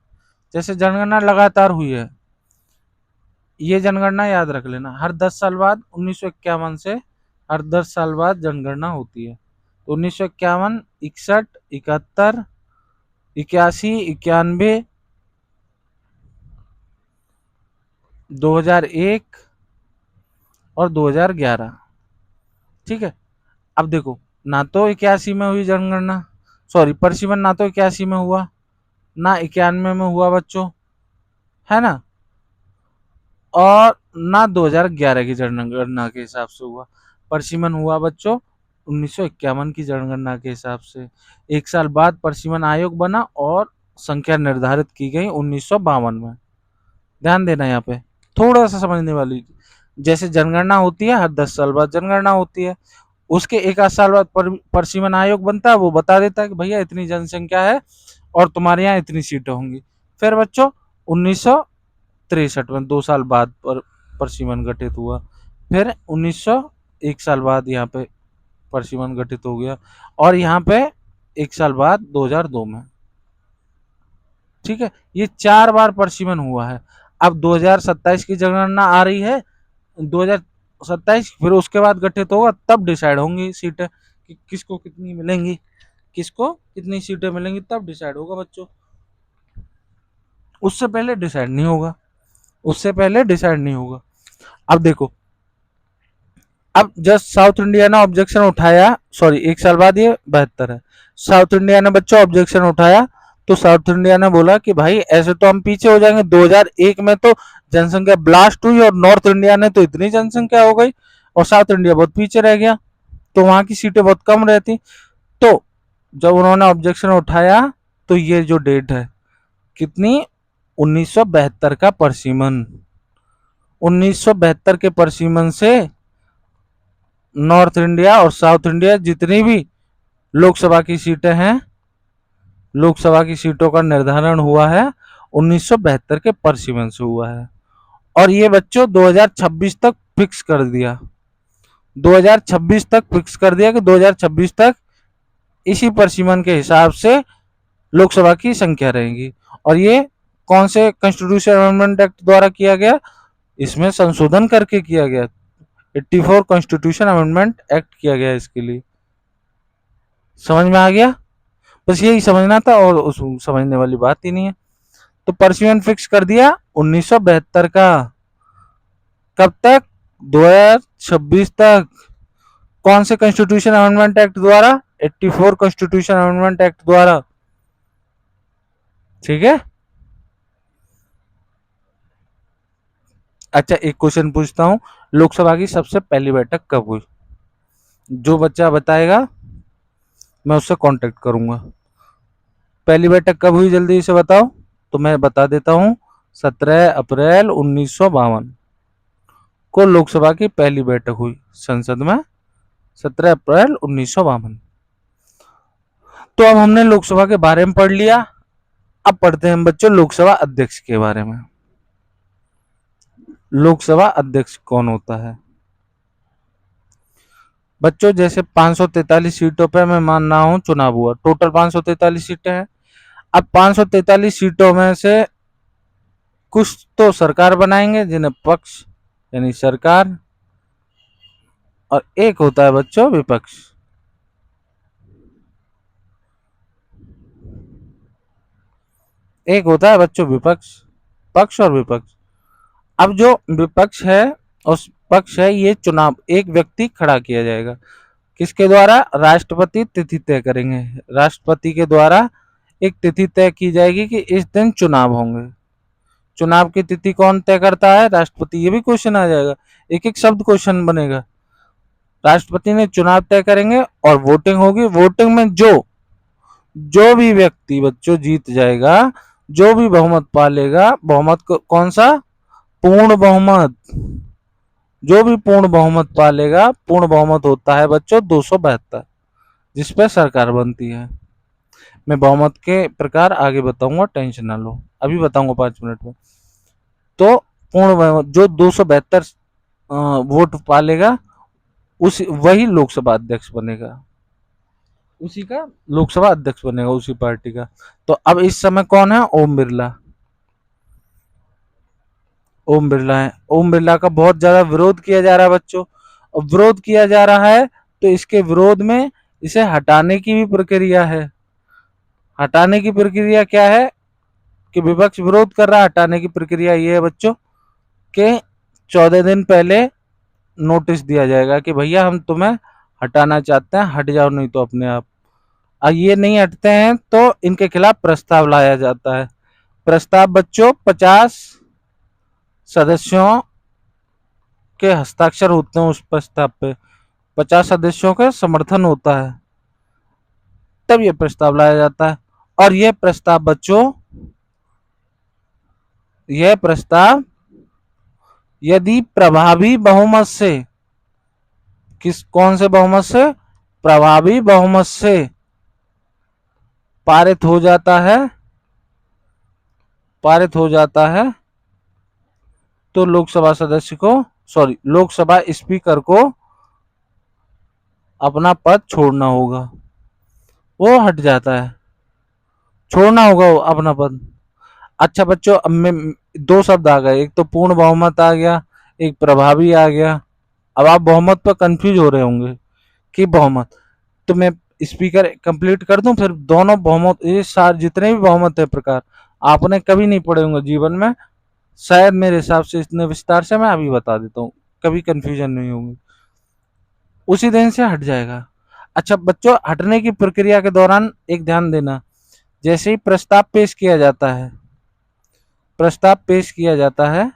जैसे जनगणना लगातार हुई है, ये जनगणना याद रख लेना, हर 10 साल बाद 1951 से हर 10 साल बाद जनगणना होती है। तो 1951, 61, 71, 81, 91, 2001 और 2011। ठीक है। अब देखो, ना तो 81 में हुई जनगणना, सॉरी परसिमन, ना तो 81 में हुआ, ना 91 में हुआ बच्चों, है ना, और ना 2011 की जनगणना के हिसाब से हुआ। परसिमन हुआ बच्चों 1951 की जनगणना के हिसाब से। एक साल बाद परसिमन आयोग बना और संख्या निर्धारित की गई 1952 में। ध्यान देना यहाँ पे, थोड़ा सा समझने वाली। जैसे जनगणना होती है, हर 10 साल बाद जनगणना होती है, उसके एक आध साल बाद परसिमन आयोग बनता है, वो बता देता है कि भैया इतनी जनसंख्या है और तुम्हारे यहाँ इतनी सीटें होंगी। फिर बच्चों 1963 में 2 साल बाद परसिमन गठित हुआ। फिर 1 साल बाद यहाँ पे परसिमन गठित हो गया, और यहाँ पे 1 साल बाद 2002 में। ठीक है, ये 4 बार परसिमन हुआ है। अब 2027 की जनगणना आ रही है, 2027, फिर उसके बाद गठित होगा, तब डिसाइड होंगी सीटें कि किसको कितनी मिलेंगी, किसको कितनी सीटें मिलेंगी, तब डिसाइड होगा बच्चों। उससे पहले डिसाइड नहीं होगा, उससे पहले डिसाइड नहीं होगा। अब देखो, अब जस्ट साउथ इंडिया ने ऑब्जेक्शन उठाया, सॉरी 1 साल बाद, ये 72 है, साउथ इंडिया ने बच्चों ऑब्जेक्शन उठाया, तो साउथ इंडिया ने बोला कि भाई ऐसे तो हम पीछे हो जाएंगे, 2001 में तो जनसंख्या ब्लास्ट हुई और नॉर्थ इंडिया ने तो इतनी जनसंख्या हो गई और साउथ इंडिया बहुत पीछे रह गया, तो वहां की सीटें बहुत कम रहती। तो जब उन्होंने ऑब्जेक्शन उठाया, तो ये जो डेट है कितनी, 1972 का परसिमन, 1972 के परसिमन से नॉर्थ इंडिया और साउथ इंडिया जितनी भी लोकसभा की सीटें हैं, लोकसभा की सीटों का निर्धारण हुआ है 1972 के परसिमन से हुआ है। और ये बच्चों 2026 तक फिक्स कर दिया, 2026 तक फिक्स कर दिया कि 2026 तक इसी परसिमन के हिसाब से लोकसभा की संख्या रहेगी। और ये कौन से कॉन्स्टिट्यूशन अमेंडमेंट एक्ट द्वारा किया गया? इसमें संशोधन करके किया गया, 84 कॉन्स्टिट्यूशन अमेंडमेंट एक्ट किया गया इसके लिए। समझ में आ गया? बस यही समझना था, और उस समझने वाली बात ही नहीं है। तो परसिमन फिक्स कर दिया 1972 का, कब तक? 2026 तक। कौन से कॉन्स्टिट्यूशन अमेंडमेंट एक्ट द्वारा? 84 कॉन्स्टिट्यूशन अमेंडमेंट एक्ट द्वारा। ठीक है। अच्छा, एक क्वेश्चन पूछता हूँ, लोकसभा की सबसे पहली बैठक कब हुई? जो बच्चा बताएगा मैं उससे कांटेक्ट करूंगा। पहली बैठक कब हुई, जल्दी से बताओ। तो मैं बता देता हूँ, 17 अप्रैल 1952 को लोकसभा की पहली बैठक हुई संसद में, 17 अप्रैल 1952। तो अब हमने लोकसभा के बारे में पढ़ लिया, अब पढ़ते हैं बच्चों लोकसभा अध्यक्ष के बारे में। लोकसभा अध्यक्ष कौन होता है? बच्चों जैसे 543 सीटों पे मैं मान रहा हूं चुनाव हुआ, टोटल 543 सीटें हैं। अब 543 सीटों में से कुछ तो सरकार बनाएंगे, जिन्हें पक्ष यानी सरकार, और एक होता है बच्चों विपक्ष। एक होता है बच्चों विपक्ष, पक्ष और विपक्ष। अब जो विपक्ष है, उस पक्ष है ये चुनाव एक व्यक्ति खड़ा किया जाएगा। किसके द्वारा? राष्ट्रपति तिथि तय करेंगे। राष्ट्रपति के द्वारा एक तिथि तय की जाएगी कि इस दिन चुनाव होंगे। चुनाव की तिथि कौन तय करता है? राष्ट्रपति। ये भी क्वेश्चन आ जाएगा, एक एक शब्द क्वेश्चन बनेगा। राष्ट्रपति ने चुनाव तय करेंगे और वोटिंग होगी। वोटिंग में जो भी व्यक्ति बच्चों जीत जाएगा, जो भी बहुमत पालेगा, बहुमत कौन सा? पूर्ण बहुमत। जो भी पूर्ण बहुमत पालेगा, पूर्ण बहुमत होता है बच्चों 272, जिस पर सरकार बनती है। मैं बहुमत के प्रकार आगे बताऊंगा, टेंशन ना लो, अभी बताऊंगा 5 मिनट में। तो पूर्ण बहुमत जो 272 वोट पालेगा, उसी वही लोकसभा अध्यक्ष बनेगा, उसी का लोकसभा अध्यक्ष बनेगा, उसी पार्टी का। तो अब इस समय कौन है? ओम बिरला। ओम बिरला है। ओम बिरला का बहुत ज्यादा विरोध किया जा रहा है बच्चों, और विरोध किया जा रहा है तो इसके विरोध में इसे हटाने की भी प्रक्रिया है। हटाने की प्रक्रिया क्या है कि विपक्ष विरोध कर रहा है। हटाने की प्रक्रिया ये है बच्चों कि 14 दिन पहले नोटिस दिया जाएगा कि भैया हम तुम्हें हटाना चाहते हैं, हट जाओ, नहीं तो अपने आप। और ये नहीं हटते हैं तो इनके खिलाफ प्रस्ताव लाया जाता है। प्रस्ताव बच्चों 50 सदस्यों के हस्ताक्षर होते हैं उस प्रस्ताव पे, 50 सदस्यों का समर्थन होता है, तब ये प्रस्ताव लाया जाता है। और यह प्रस्ताव बच्चों, यह प्रस्ताव यदि प्रभावी बहुमत से, कौन से बहुमत से? प्रभावी बहुमत से पारित हो जाता है, पारित हो जाता है, तो लोकसभा सदस्य को, सॉरी, लोकसभा स्पीकर को अपना पद छोड़ना होगा। वो हट जाता है, छोड़ना होगा वो अपना पद। अच्छा बच्चों, अब में 2 शब्द आ गए, एक तो पूर्ण बहुमत आ गया, एक प्रभावी आ गया। अब आप बहुमत पर कंफ्यूज हो रहे होंगे कि बहुमत, तो मैं स्पीकर कंप्लीट कर दूं, फिर दोनों बहुमत, ये सारे जितने भी बहुमत है प्रकार आपने कभी नहीं पढ़े होंगे जीवन में, शायद मेरे हिसाब से इतने विस्तार से मैं अभी बता देता हूँ, कभी कंफ्यूजन नहीं होगी, उसी दिन से हट जाएगा। अच्छा बच्चों, हटने की प्रक्रिया के दौरान एक ध्यान देना, जैसे ही प्रस्ताव पेश किया जाता है, प्रस्ताव पेश किया जाता है,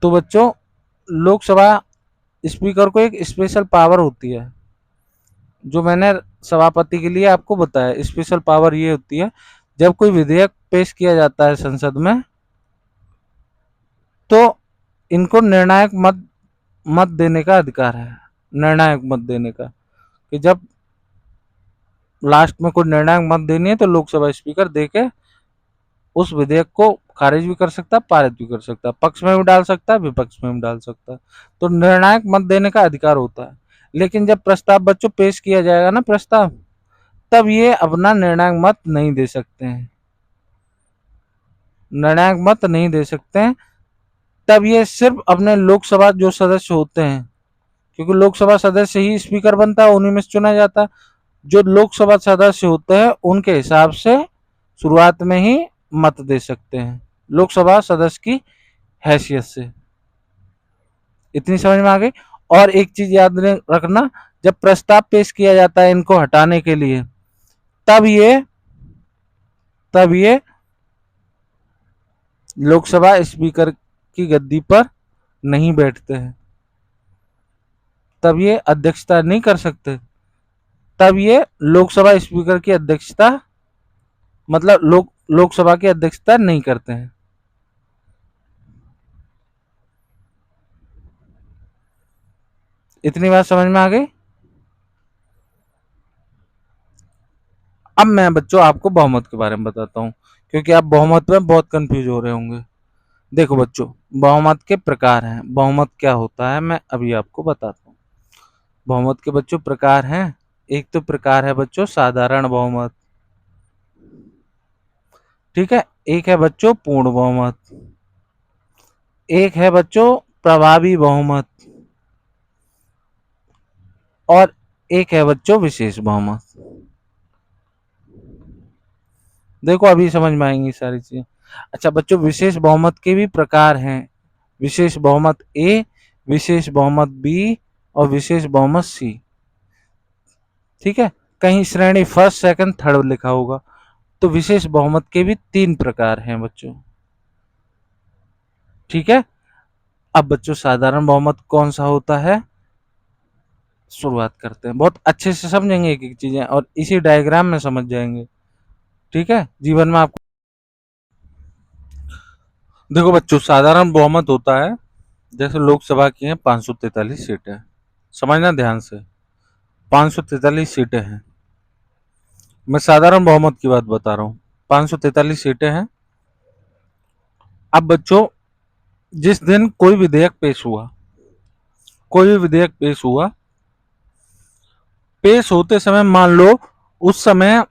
तो बच्चों लोकसभा स्पीकर को एक स्पेशल पावर होती है, जो मैंने सभापति के लिए आपको बताया। स्पेशल पावर ये होती है, जब कोई विधेयक पेश किया जाता है संसद में, तो इनको निर्णायक मत मत देने का अधिकार है। निर्णायक मत देने का, कि जब लास्ट में कोई निर्णायक मत देनी है तो लोकसभा स्पीकर देके उस विधेयक को खारिज भी कर सकता है, पारित भी कर सकता है, पक्ष में भी डाल सकता है, विपक्ष में भी डाल सकता है। तो निर्णायक मत देने का अधिकार होता है। लेकिन जब प्रस्ताव बच्चों पेश किया जाएगा ना, प्रस्ताव, तब ये अपना निर्णायक मत नहीं दे सकते हैं, निर्णायक मत नहीं दे सकते हैं। तब ये सिर्फ अपने लोकसभा जो सदस्य होते हैं, क्योंकि लोकसभा सदस्य ही स्पीकर बनता है, उन्हीं में से चुना जाता है, जो लोकसभा सदस्य होते हैं उनके हिसाब से शुरुआत में ही मत दे सकते हैं, लोकसभा सदस्य की हैसियत से। इतनी समझ में आ गई। और एक चीज याद रखना, जब प्रस्ताव पेश किया जाता है इनको हटाने के लिए, तब ये लोकसभा स्पीकर की गद्दी पर नहीं बैठते हैं, तब ये अध्यक्षता नहीं कर सकते, तब ये लोकसभा स्पीकर की अध्यक्षता, मतलब लोकसभा की अध्यक्षता नहीं करते हैं। इतनी बात समझ में आ गई। अब मैं बच्चों आपको बहुमत के बारे में बताता हूँ, क्योंकि आप बहुमत में बहुत कंफ्यूज हो रहे होंगे। देखो बच्चों, बहुमत के प्रकार हैं। बहुमत क्या होता है मैं अभी आपको बताता हूँ। बहुमत के बच्चों प्रकार हैं। एक तो प्रकार है बच्चों साधारण बहुमत, ठीक है। एक है बच्चों पूर्ण बहुमत, एक है बच्चों प्रभावी बहुमत, और एक है बच्चों विशेष बहुमत। देखो अभी समझ में आएंगी सारी चीजें। अच्छा बच्चों, विशेष बहुमत के भी प्रकार हैं, विशेष बहुमत ए, विशेष बहुमत बी और विशेष बहुमत सी। ठीक है, कहीं श्रेणी फर्स्ट सेकंड थर्ड लिखा होगा। तो विशेष बहुमत के भी 3 प्रकार हैं बच्चों। ठीक है, अब बच्चों साधारण बहुमत कौन सा होता है, शुरुआत करते हैं। बहुत अच्छे से समझेंगे एक एक चीजें और इसी डायग्राम में समझ जाएंगे। ठीक है, जीवन में आपको देखो बच्चों, साधारण बहुमत होता है जैसे लोकसभा की है 543 सीटें, समझना ध्यान से, 543 सीटें हैं। मैं साधारण बहुमत की बात बता रहा हूँ, 543 सीटें हैं। अब बच्चों, जिस दिन कोई विधेयक पेश हुआ, कोई भी विधेयक पेश हुआ, पेश होते समय मान लो उस समय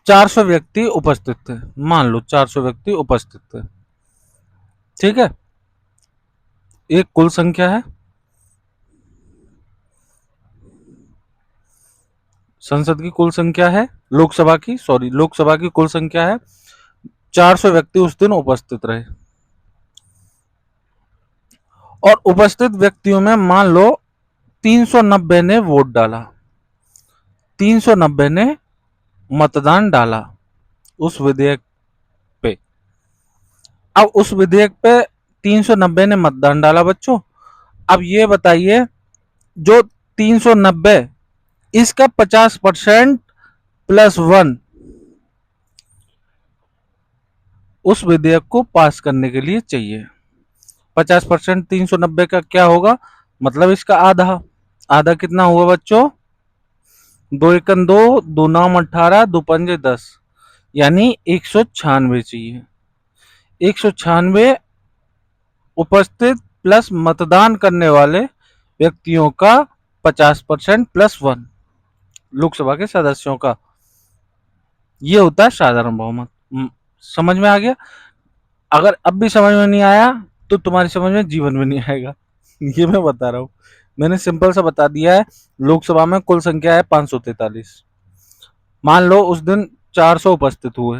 400 व्यक्ति उपस्थित थे, मान लो 400 व्यक्ति उपस्थित थे। ठीक है, एक कुल संख्या है, संसद की कुल संख्या है, लोकसभा की कुल संख्या है, 400 व्यक्ति उस दिन उपस्थित रहे। और उपस्थित व्यक्तियों में मान लो 390 ने वोट डाला, 390 ने मतदान डाला उस विधेयक पे। अब उस विधेयक पे 390 ने मतदान डाला बच्चों। अब ये बताइए, जो 390, इसका 50% +1 उस विधेयक को पास करने के लिए चाहिए। 50% 390 का क्या होगा, मतलब इसका आधा। आधा कितना हुआ बच्चों, 2 एकम 2, 2 9 18, 2 पंजे 10, यानी 196 चाहिए। 196 उपस्थित प्लस मतदान करने वाले व्यक्तियों का 50% +1 लोकसभा के सदस्यों का, ये होता है साधारण बहुमत। समझ में आ गया? अगर अब भी समझ में नहीं आया तो तुम्हारी समझ में जीवन में नहीं आएगा। ये मैं बता रहा हूँ, मैंने सिंपल सा बता दिया है। लोकसभा में कुल संख्या है 543, मान लो उस दिन 400 उपस्थित हुए,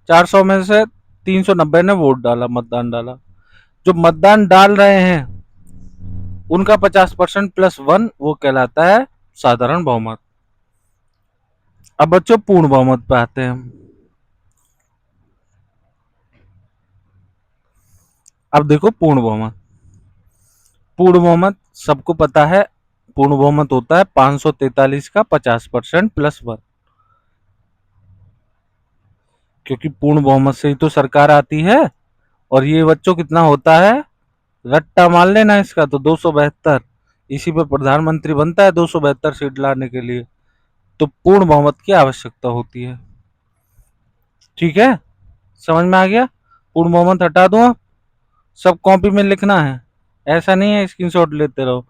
400 में से 390 ने वोट डाला, मतदान डाला। जो मतदान डाल रहे हैं उनका 50% +1 वो कहलाता है साधारण बहुमत। अब बच्चों पूर्ण बहुमत पे आते हैं। अब देखो पूर्ण बहुमत, पूर्ण बहुमत सबको पता है, पूर्ण बहुमत होता है 543 का 50% +1, क्योंकि पूर्ण बहुमत से ही तो सरकार आती है। और ये बच्चों कितना होता है, रट्टा मार लेना इसका तो 272, इसी पे प्रधानमंत्री बनता है 272 सीट लाने के लिए। तो पूर्ण बहुमत की आवश्यकता होती है। ठीक है, समझ में आ गया? पूर्ण बहुमत हटा दूं, सब कॉपी में लिखना है, ऐसा नहीं है स्क्रीनशॉट लेते रहो,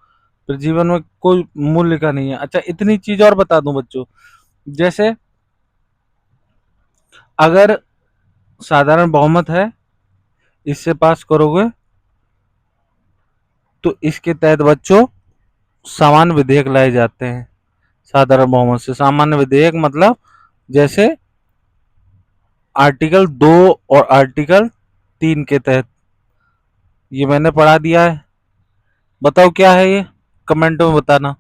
फिर जीवन में कोई मूल्य का नहीं है। अच्छा, इतनी चीज और बता दूं बच्चों, जैसे अगर साधारण बहुमत है, इससे पास करोगे तो इसके तहत बच्चों सामान्य विधेयक लाए जाते हैं। साधारण बहुमत से सामान्य विधेयक मतलब जैसे आर्टिकल 2 और आर्टिकल 3 के तहत, ये मैंने पढ़ा दिया है, बताओ क्या है ये, कमेंट में बताना।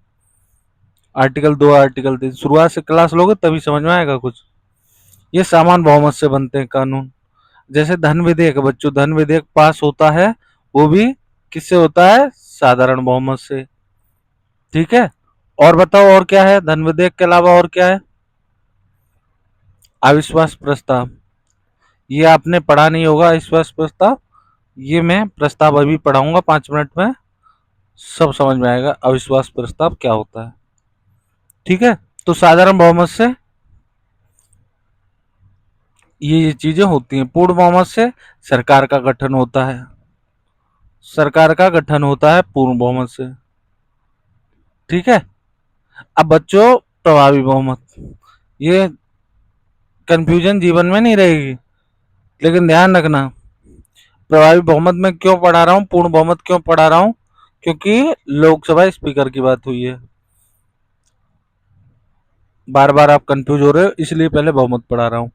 आर्टिकल 2 आर्टिकल 3 शुरुआत से क्लास लोगे तभी समझ में आएगा कुछ। ये सामान्य बहुमत से बनते हैं कानून। जैसे धन विधेयक बच्चों, धन विधेयक पास होता है वो भी किससे होता है, साधारण बहुमत से। ठीक है, और बताओ और क्या है, धन विधेयक के अलावा और क्या है, अविश्वास प्रस्ताव, ये आपने पढ़ा नहीं होगा अविश्वास प्रस्ताव, ये मैं प्रस्ताव अभी पढ़ाऊंगा 5 मिनट में, सब समझ में आएगा अविश्वास प्रस्ताव क्या होता है। ठीक है, तो साधारण बहुमत से ये चीजें होती हैं। पूर्ण बहुमत से सरकार का गठन होता है, सरकार का गठन होता है पूर्ण बहुमत से। ठीक है, अब बच्चों प्रभावी बहुमत, ये कंफ्यूजन जीवन में नहीं रहेगी, लेकिन ध्यान रखना प्रभावी बहुमत में क्यों पढ़ा रहा हूँ, पूर्ण बहुमत क्यों पढ़ा रहा हूँ, क्योंकि लोकसभा स्पीकर की बात हुई है। बार बार आप कंफ्यूज हो रहे हो, इसलिए पहले बहुमत पढ़ा रहा हूँ।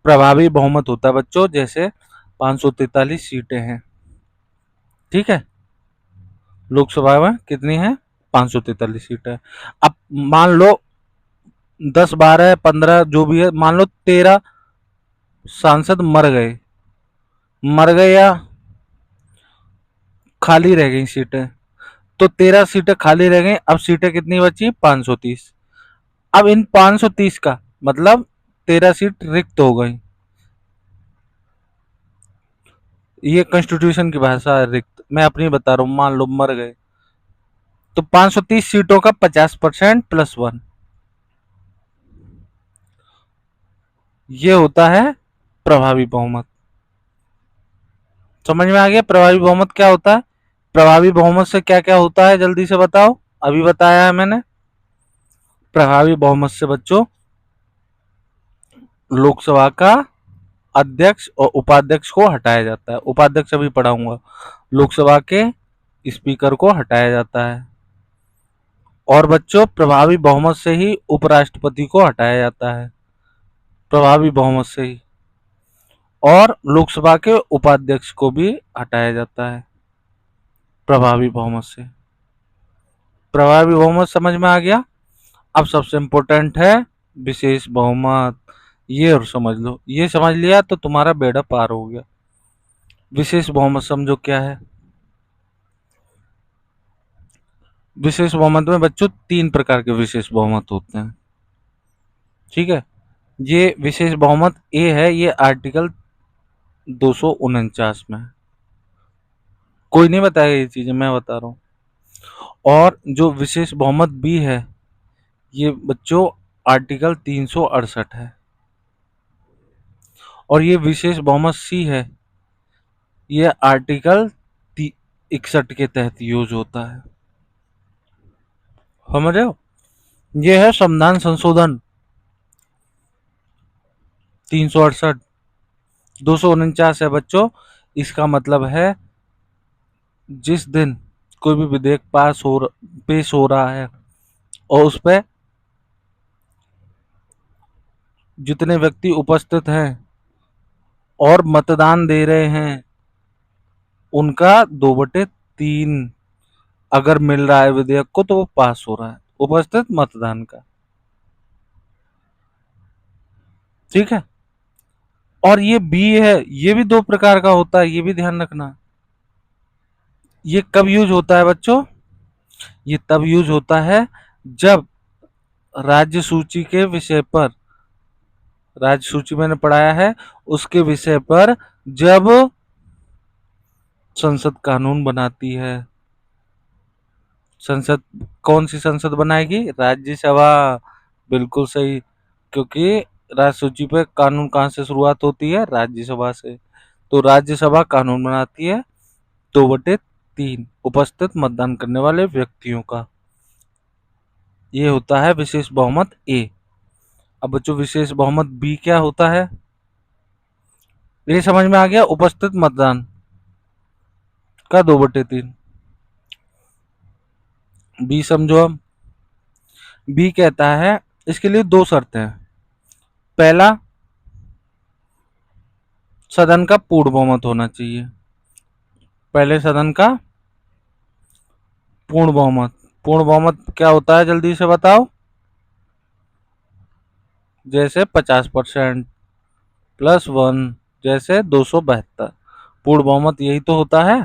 प्रभावी बहुमत होता है बच्चों, जैसे 543 सीटें हैं। ठीक है, लोकसभा में कितनी है? 543 सीटें। अब मान लो 10, 12, 15 जो भी है, मान लो 13 सांसद मर गए या खाली रह गई सीटें। तो 13 सीटें खाली रह गई। अब सीटें कितनी बची? 530। अब इन 530 का मतलब 13 सीट रिक्त हो गई। ये कॉन्स्टिट्यूशन की भाषा है, रिक्त। मैं अपनी बता रहा हूं, मान लो मर गए तो 530 सीटों का 50% प्लस 1, ये होता है प्रभावी बहुमत। समझ में आ गया प्रभावी बहुमत क्या होता है? प्रभावी बहुमत से क्या क्या होता है, जल्दी से बताओ। अभी बताया है मैंने। प्रभावी बहुमत से बच्चों लोकसभा का अध्यक्ष और उपाध्यक्ष को हटाया जाता है। उपाध्यक्ष अभी पढ़ाऊंगा। लोकसभा के स्पीकर को हटाया जाता है। और बच्चों प्रभावी बहुमत से ही उपराष्ट्रपति को हटाया जाता है, प्रभावी बहुमत से ही। और लोकसभा के उपाध्यक्ष को भी हटाया जाता है प्रभावी बहुमत से। प्रभावी बहुमत समझ में आ गया। अब सबसे इंपॉर्टेंट है विशेष बहुमत। ये और समझ लो, ये समझ लिया तो तुम्हारा बेड़ा पार हो गया। विशेष बहुमत समझो क्या है। विशेष बहुमत में बच्चों 3 प्रकार के विशेष बहुमत होते हैं। ठीक है, ये विशेष बहुमत ए है, ये आर्टिकल 249 में। कोई नहीं बताएगा ये चीजें, मैं बता रहा हूँ। और जो विशेष बहुमत बी है, ये बच्चों आर्टिकल 368 है। और ये विशेष बहुमत सी है, ये आर्टिकल 61 के तहत यूज होता है। समझ रहे हो? ये है संविधान संशोधन 368। 249 है बच्चों। इसका मतलब है जिस दिन कोई भी विधेयक पेश हो रहा है और उस पर जितने व्यक्ति उपस्थित हैं और मतदान दे रहे हैं, उनका 2/3 अगर मिल रहा है विधेयक को तो वो पास हो रहा है, उपस्थित मतदान का। ठीक है। और ये बी है, ये भी 2 प्रकार का होता है, ये भी ध्यान रखना। ये कब यूज होता है बच्चों? ये तब यूज होता है जब राज्य सूची के विषय पर, राज्य सूची मैंने पढ़ाया है उसके विषय पर, जब संसद कानून बनाती है। संसद कौन सी संसद बनाएगी? राज्यसभा। बिल्कुल सही। क्योंकि राज्य सूची पे कानून कहाँ से शुरुआत होती है? राज्यसभा से। तो राज्यसभा कानून बनाती है 2/3 उपस्थित मतदान करने वाले व्यक्तियों का। ये होता है विशेष बहुमत ए। अब बच्चों विशेष बहुमत बी क्या होता है? ये समझ में आ गया, उपस्थित मतदान का 2/3। बी समझो। हम बी कहता है, इसके लिए 2 शर्तें हैं। पहला, सदन का पूर्ण बहुमत होना चाहिए। पहले सदन का पूर्ण बहुमत। पूर्ण बहुमत क्या होता है, जल्दी से बताओ। जैसे 50% प्लस 1, जैसे 272। पूर्ण बहुमत यही तो होता है।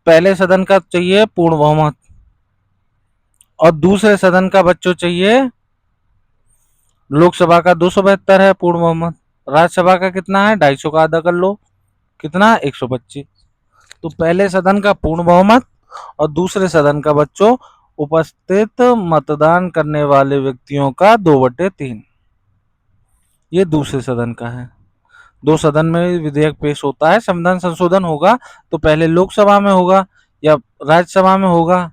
पहले सदन का चाहिए पूर्ण बहुमत और दूसरे सदन का बच्चों चाहिए, लोकसभा का 272 है पूर्ण बहुमत, राज्यसभा का कितना है? 250 का आधा कर लो, कितना? 125। तो पहले सदन का पूर्ण बहुमत और दूसरे सदन का बच्चों उपस्थित मतदान करने वाले व्यक्तियों का 2/3। ये दूसरे सदन का है। 2 सदन में विधेयक पेश होता है, संविधान संशोधन होगा तो पहले लोकसभा में होगा या राज्यसभा में होगा।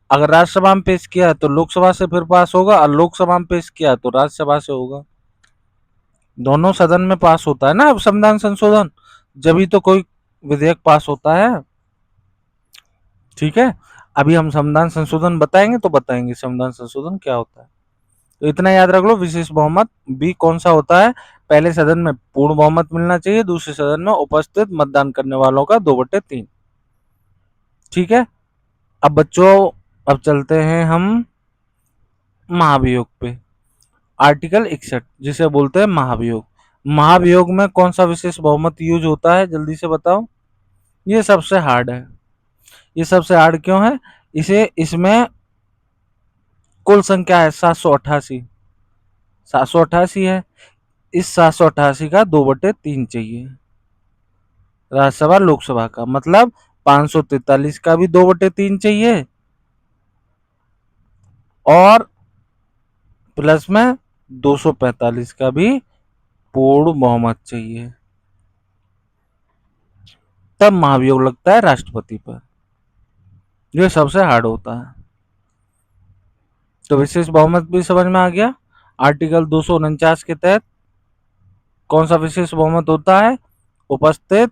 अगर राज्यसभा में पेश किया तो लोकसभा से फिर पास होगा, और लोकसभा में पेश किया तो राज्यसभा से होगा। दोनों सदन में पास होता है ना संविधान संशोधन, जब ही तो कोई विधेयक पास होता है। ठीक है, अभी हम संविधान संशोधन बताएंगे तो बताएंगे संविधान संशोधन क्या होता है। तो इतना याद रख लो, विशेष बहुमत बी कौन सा होता है, पहले सदन में पूर्ण बहुमत मिलना चाहिए, दूसरे सदन में उपस्थित मतदान करने वालों का 2/3। ठीक है। अब बच्चों, अब चलते हैं हम महाभियोग पे। आर्टिकल 61 जिसे बोलते हैं महाभियोग। महाभियोग में कौन सा विशेष बहुमत यूज होता है, जल्दी से बताओ। ये सबसे हार्ड है। ये सबसे हार्ड क्यों है? इसमें कुल संख्या है 788। 788 है। इस 788 का 2/3 चाहिए। राज्यसभा लोकसभा का मतलब 543 का भी 2/3 चाहिए, और प्लस में 245 का भी पूर्ण बहुमत चाहिए। तब महाभियोग लगता है राष्ट्रपति पर। ये सबसे हार्ड होता है। तो विशेष बहुमत भी समझ में आ गया। आर्टिकल 249 के तहत कौन सा विशेष बहुमत होता है? उपस्थित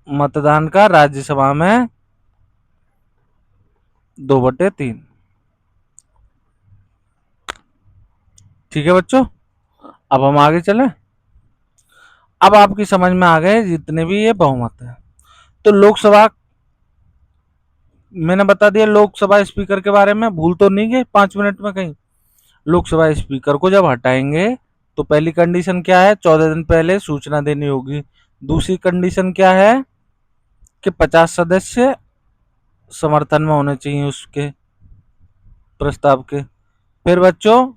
मतदान का राज्यसभा में 2/3। ठीक है बच्चों, अब हम आगे चलें। अब आपकी समझ में आ गए जितने भी ये बहुमत है। तो लोकसभा, मैंने बता दिया लोकसभा स्पीकर के बारे में, भूल तो नहीं गए 5 मिनट में कहीं। लोकसभा स्पीकर को जब हटाएंगे तो पहली कंडीशन क्या है? 14 दिन पहले सूचना देनी होगी। दूसरी कंडीशन क्या है? कि 50 सदस्य समर्थन में होने चाहिए उसके प्रस्ताव के। फिर बच्चों,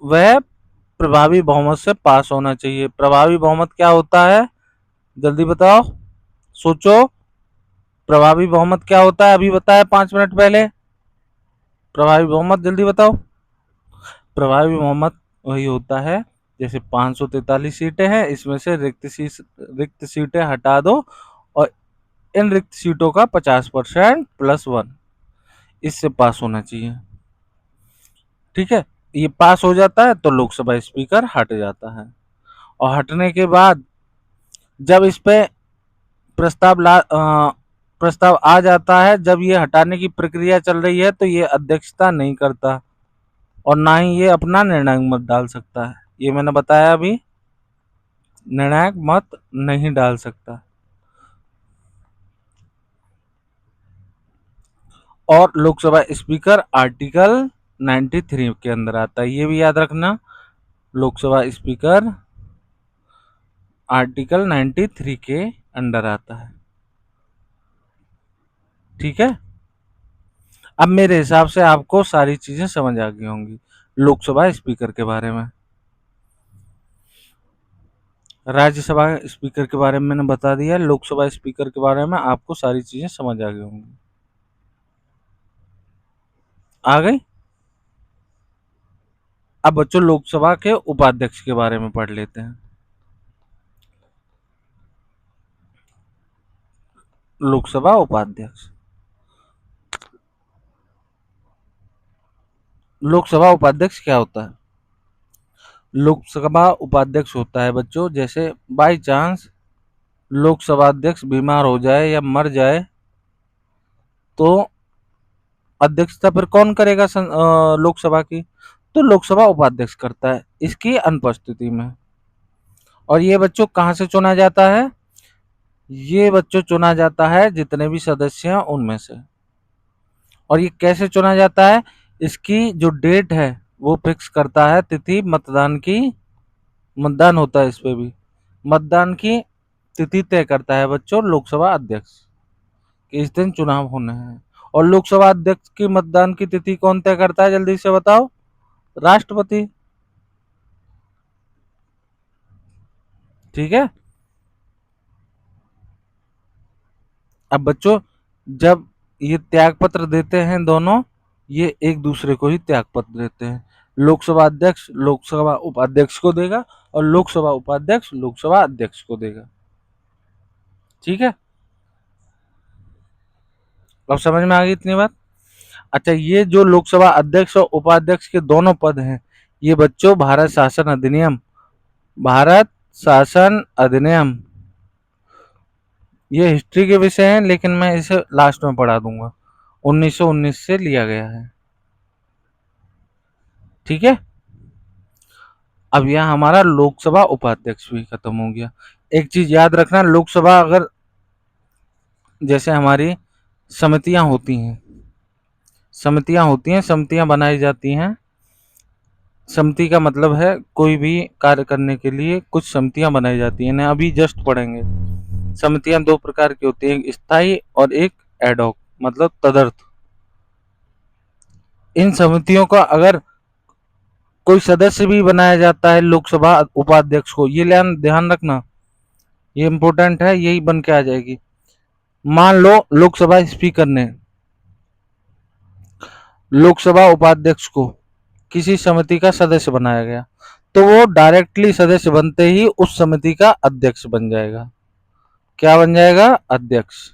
वह प्रभावी बहुमत से पास होना चाहिए। प्रभावी बहुमत क्या होता है, जल्दी बताओ, सोचो। प्रभावी बहुमत क्या होता है? अभी बताया 5 मिनट पहले। प्रभावी बहुमत जल्दी बताओ। प्रभावी बहुमत वही होता है, जैसे 543 सीटें हैं, इसमें से रिक्त सीटें हटा दो और इन रिक्त सीटों का 50% +1, इससे पास होना चाहिए। ठीक है। ये पास हो जाता है तो लोकसभा स्पीकर हट जाता है, और हटने के बाद जब इस पे प्रस्ताव आ जाता है, जब ये हटाने की प्रक्रिया चल रही है, तो ये अध्यक्षता नहीं करता और ना ही ये अपना निर्णायक मत डाल सकता है। ये मैंने बताया अभी, निर्णायक मत नहीं डाल सकता। और लोकसभा स्पीकर आर्टिकल 93 के अंदर आता है, ये भी याद रखना। लोकसभा स्पीकर आर्टिकल 93 के अंडर आता है। ठीक है। अब मेरे हिसाब से आपको सारी चीजें समझ आ गई होंगी लोकसभा स्पीकर के बारे में। राज्यसभा स्पीकर के बारे में मैंने बता दिया, लोकसभा स्पीकर के बारे में आपको सारी चीजें समझ आ गई होंगी। आ गई। अब बच्चों लोकसभा के उपाध्यक्ष के बारे में पढ़ लेते हैं। लोकसभा उपाध्यक्ष, लोकसभा उपाध्यक्ष क्या होता है? लोकसभा उपाध्यक्ष होता है बच्चों, जैसे बाय चांस लोकसभा अध्यक्ष बीमार हो जाए या मर जाए, तो अध्यक्षता फिर कौन करेगा लोकसभा की? तो लोकसभा उपाध्यक्ष करता है इसकी अनुपस्थिति में। और ये बच्चों कहाँ से चुना जाता है? ये बच्चों चुना जाता है जितने भी सदस्य हैं उनमें से। और ये कैसे चुना जाता है? इसकी जो डेट है वो फिक्स करता है तिथि मतदान की। मतदान होता है इस पे भी। मतदान की तिथि तय करता है बच्चों लोकसभा अध्यक्ष कि इस दिन चुनाव होने हैं। और लोकसभा अध्यक्ष की मतदान की तिथि कौन तय करता है, जल्दी से बताओ? राष्ट्रपति। ठीक है। अब बच्चों जब ये त्याग पत्र देते हैं दोनों, ये एक दूसरे को ही त्याग पत्र देते हैं। लोकसभा अध्यक्ष लोकसभा उपाध्यक्ष को देगा और लोकसभा उपाध्यक्ष लोकसभा अध्यक्ष को देगा। ठीक है। अब समझ में आ गई इतनी बात? अच्छा, ये जो लोकसभा अध्यक्ष और उपाध्यक्ष के दोनों पद हैं, ये बच्चों भारत शासन अधिनियम, ये हिस्ट्री के विषय हैं लेकिन मैं इसे लास्ट में पढ़ा दूंगा। 1919 से लिया गया है। ठीक है। अब यहाँ हमारा लोकसभा उपाध्यक्ष भी खत्म हो गया। एक चीज याद रखना, लोकसभा अगर जैसे हमारी समितियां होती हैं, समितियां बनाई जाती हैं। समिति का मतलब है कोई भी कार्य करने के लिए कुछ समितियां बनाई जाती हैं ना, अभी जस्ट पढ़ेंगे। समितियां दो प्रकार की होती हैं, एक स्थायी और एक एडहॉक, मतलब तदर्थ। इन समितियों का अगर कोई सदस्य भी बनाया जाता है लोकसभा उपाध्यक्ष को, ये ध्यान रखना, ये इंपॉर्टेंट है, यही बन के आ जाएगी। मान लो लोकसभा स्पीकर ने लोकसभा उपाध्यक्ष को किसी समिति का सदस्य बनाया गया, तो वो डायरेक्टली सदस्य बनते ही उस समिति का अध्यक्ष बन जाएगा। क्या बन जाएगा? अध्यक्ष।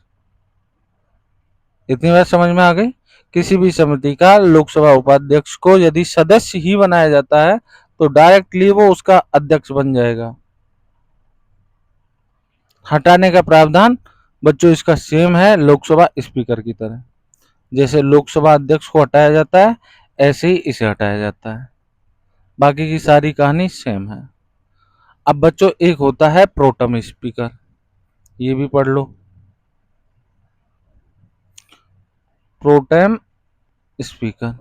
इतनी बात समझ में आ गई? किसी भी समिति का लोकसभा उपाध्यक्ष को यदि सदस्य ही बनाया जाता है तो डायरेक्टली वो उसका अध्यक्ष बन जाएगा। हटाने का प्रावधान बच्चों इसका सेम है लोकसभा स्पीकर की तरह। जैसे लोकसभा अध्यक्ष को हटाया जाता है, ऐसे ही इसे हटाया जाता है। बाकी की सारी कहानी सेम है। अब बच्चों एक होता है प्रोटम स्पीकर, ये भी पढ़ लो। प्रोटेम स्पीकर,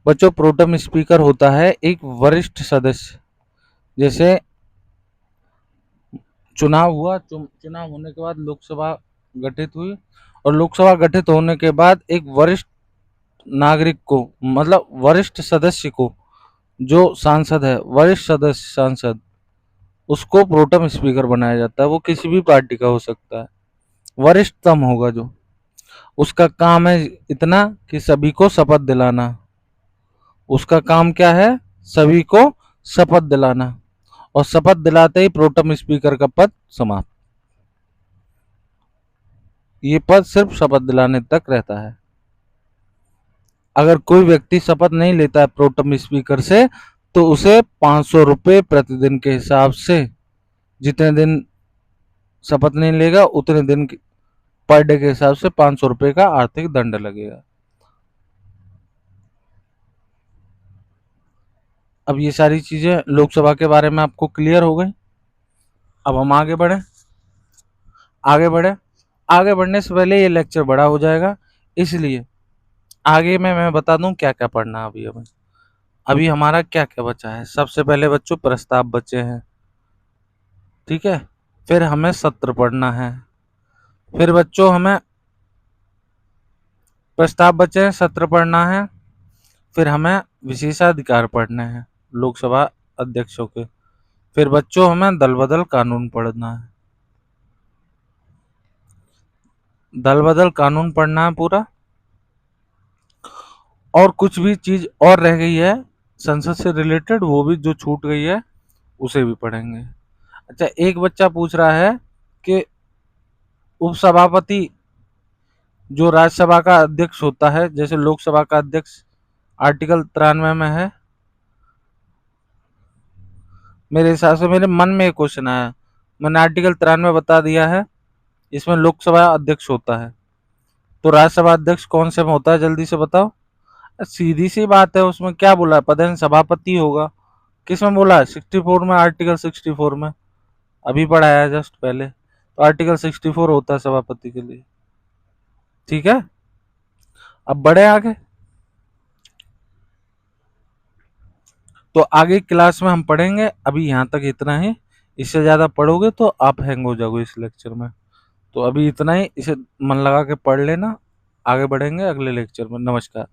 बच्चों प्रोटेम स्पीकर होता है एक वरिष्ठ सदस्य। जैसे चुनाव हुआ, चुनाव होने के बाद लोकसभा गठित हुई, और लोकसभा गठित होने के बाद एक वरिष्ठ नागरिक को, मतलब वरिष्ठ सदस्य को, जो सांसद है, वरिष्ठ सदस्य सांसद, उसको प्रोटेम स्पीकर बनाया जाता है। वो किसी भी पार्टी का हो सकता है, वरिष्ठतम होगा जो। उसका काम है इतना कि सभी को शपथ दिलाना। उसका काम क्या है? सभी को शपथ दिलाना, और शपथ दिलाते ही प्रोटेम स्पीकर का पद समाप्त। ये पद सिर्फ शपथ दिलाने तक रहता है। अगर कोई व्यक्ति शपथ नहीं लेता है प्रोटेम स्पीकर से, तो उसे 500 रुपये प्रतिदिन के हिसाब से, जितने दिन शपथ नहीं लेगा उतने दिन पर डे के हिसाब से 500 रुपये का आर्थिक दंड लगेगा। अब ये सारी चीजें लोकसभा के बारे में आपको क्लियर हो गई। अब हम आगे बढ़े। आगे बढ़ने से पहले ये लेक्चर बड़ा हो जाएगा, इसलिए आगे में मैं बता दूं क्या क्या पढ़ना। अभी हमारा क्या क्या बचा है। सबसे पहले बच्चों प्रस्ताव बचे हैं, ठीक है। फिर हमें सत्र पढ़ना है। फिर बच्चों हमें प्रस्ताव बचे हैं, सत्र पढ़ना है। फिर हमें विशेषाधिकार पढ़ने हैं लोकसभा अध्यक्षों के। फिर बच्चों हमें दल बदल कानून पढ़ना है। दल बदल कानून पढ़ना है पूरा। और कुछ भी चीज और रह गई है संसद से रिलेटेड, वो भी जो छूट गई है उसे भी पढ़ेंगे। अच्छा, एक बच्चा पूछ रहा है कि उपसभापति जो राज्यसभा का अध्यक्ष होता है, जैसे लोकसभा का अध्यक्ष आर्टिकल 93 में है। मेरे हिसाब से मेरे मन में एक क्वेश्चन आया, मैंने आर्टिकल 93 बता दिया है, इसमें लोकसभा अध्यक्ष होता है, तो राज्यसभा अध्यक्ष कौन से में होता है? जल्दी से बताओ। सीधी सी बात है, उसमें क्या बोला है? पदेन सभापति होगा। किस में बोला है? 64 में, आर्टिकल 64 में। अभी पढ़ाया है जस्ट पहले, तो आर्टिकल 64 होता है सभापति के लिए, ठीक है। अब बढ़े आगे। तो आगे क्लास में हम पढ़ेंगे, अभी यहाँ तक इतना ही। इससे ज्यादा पढ़ोगे तो आप हैंग हो जाओगे इस लेक्चर में। तो अभी इतना ही, इसे मन लगा के पढ़ लेना। आगे बढ़ेंगे अगले लेक्चर में। नमस्कार।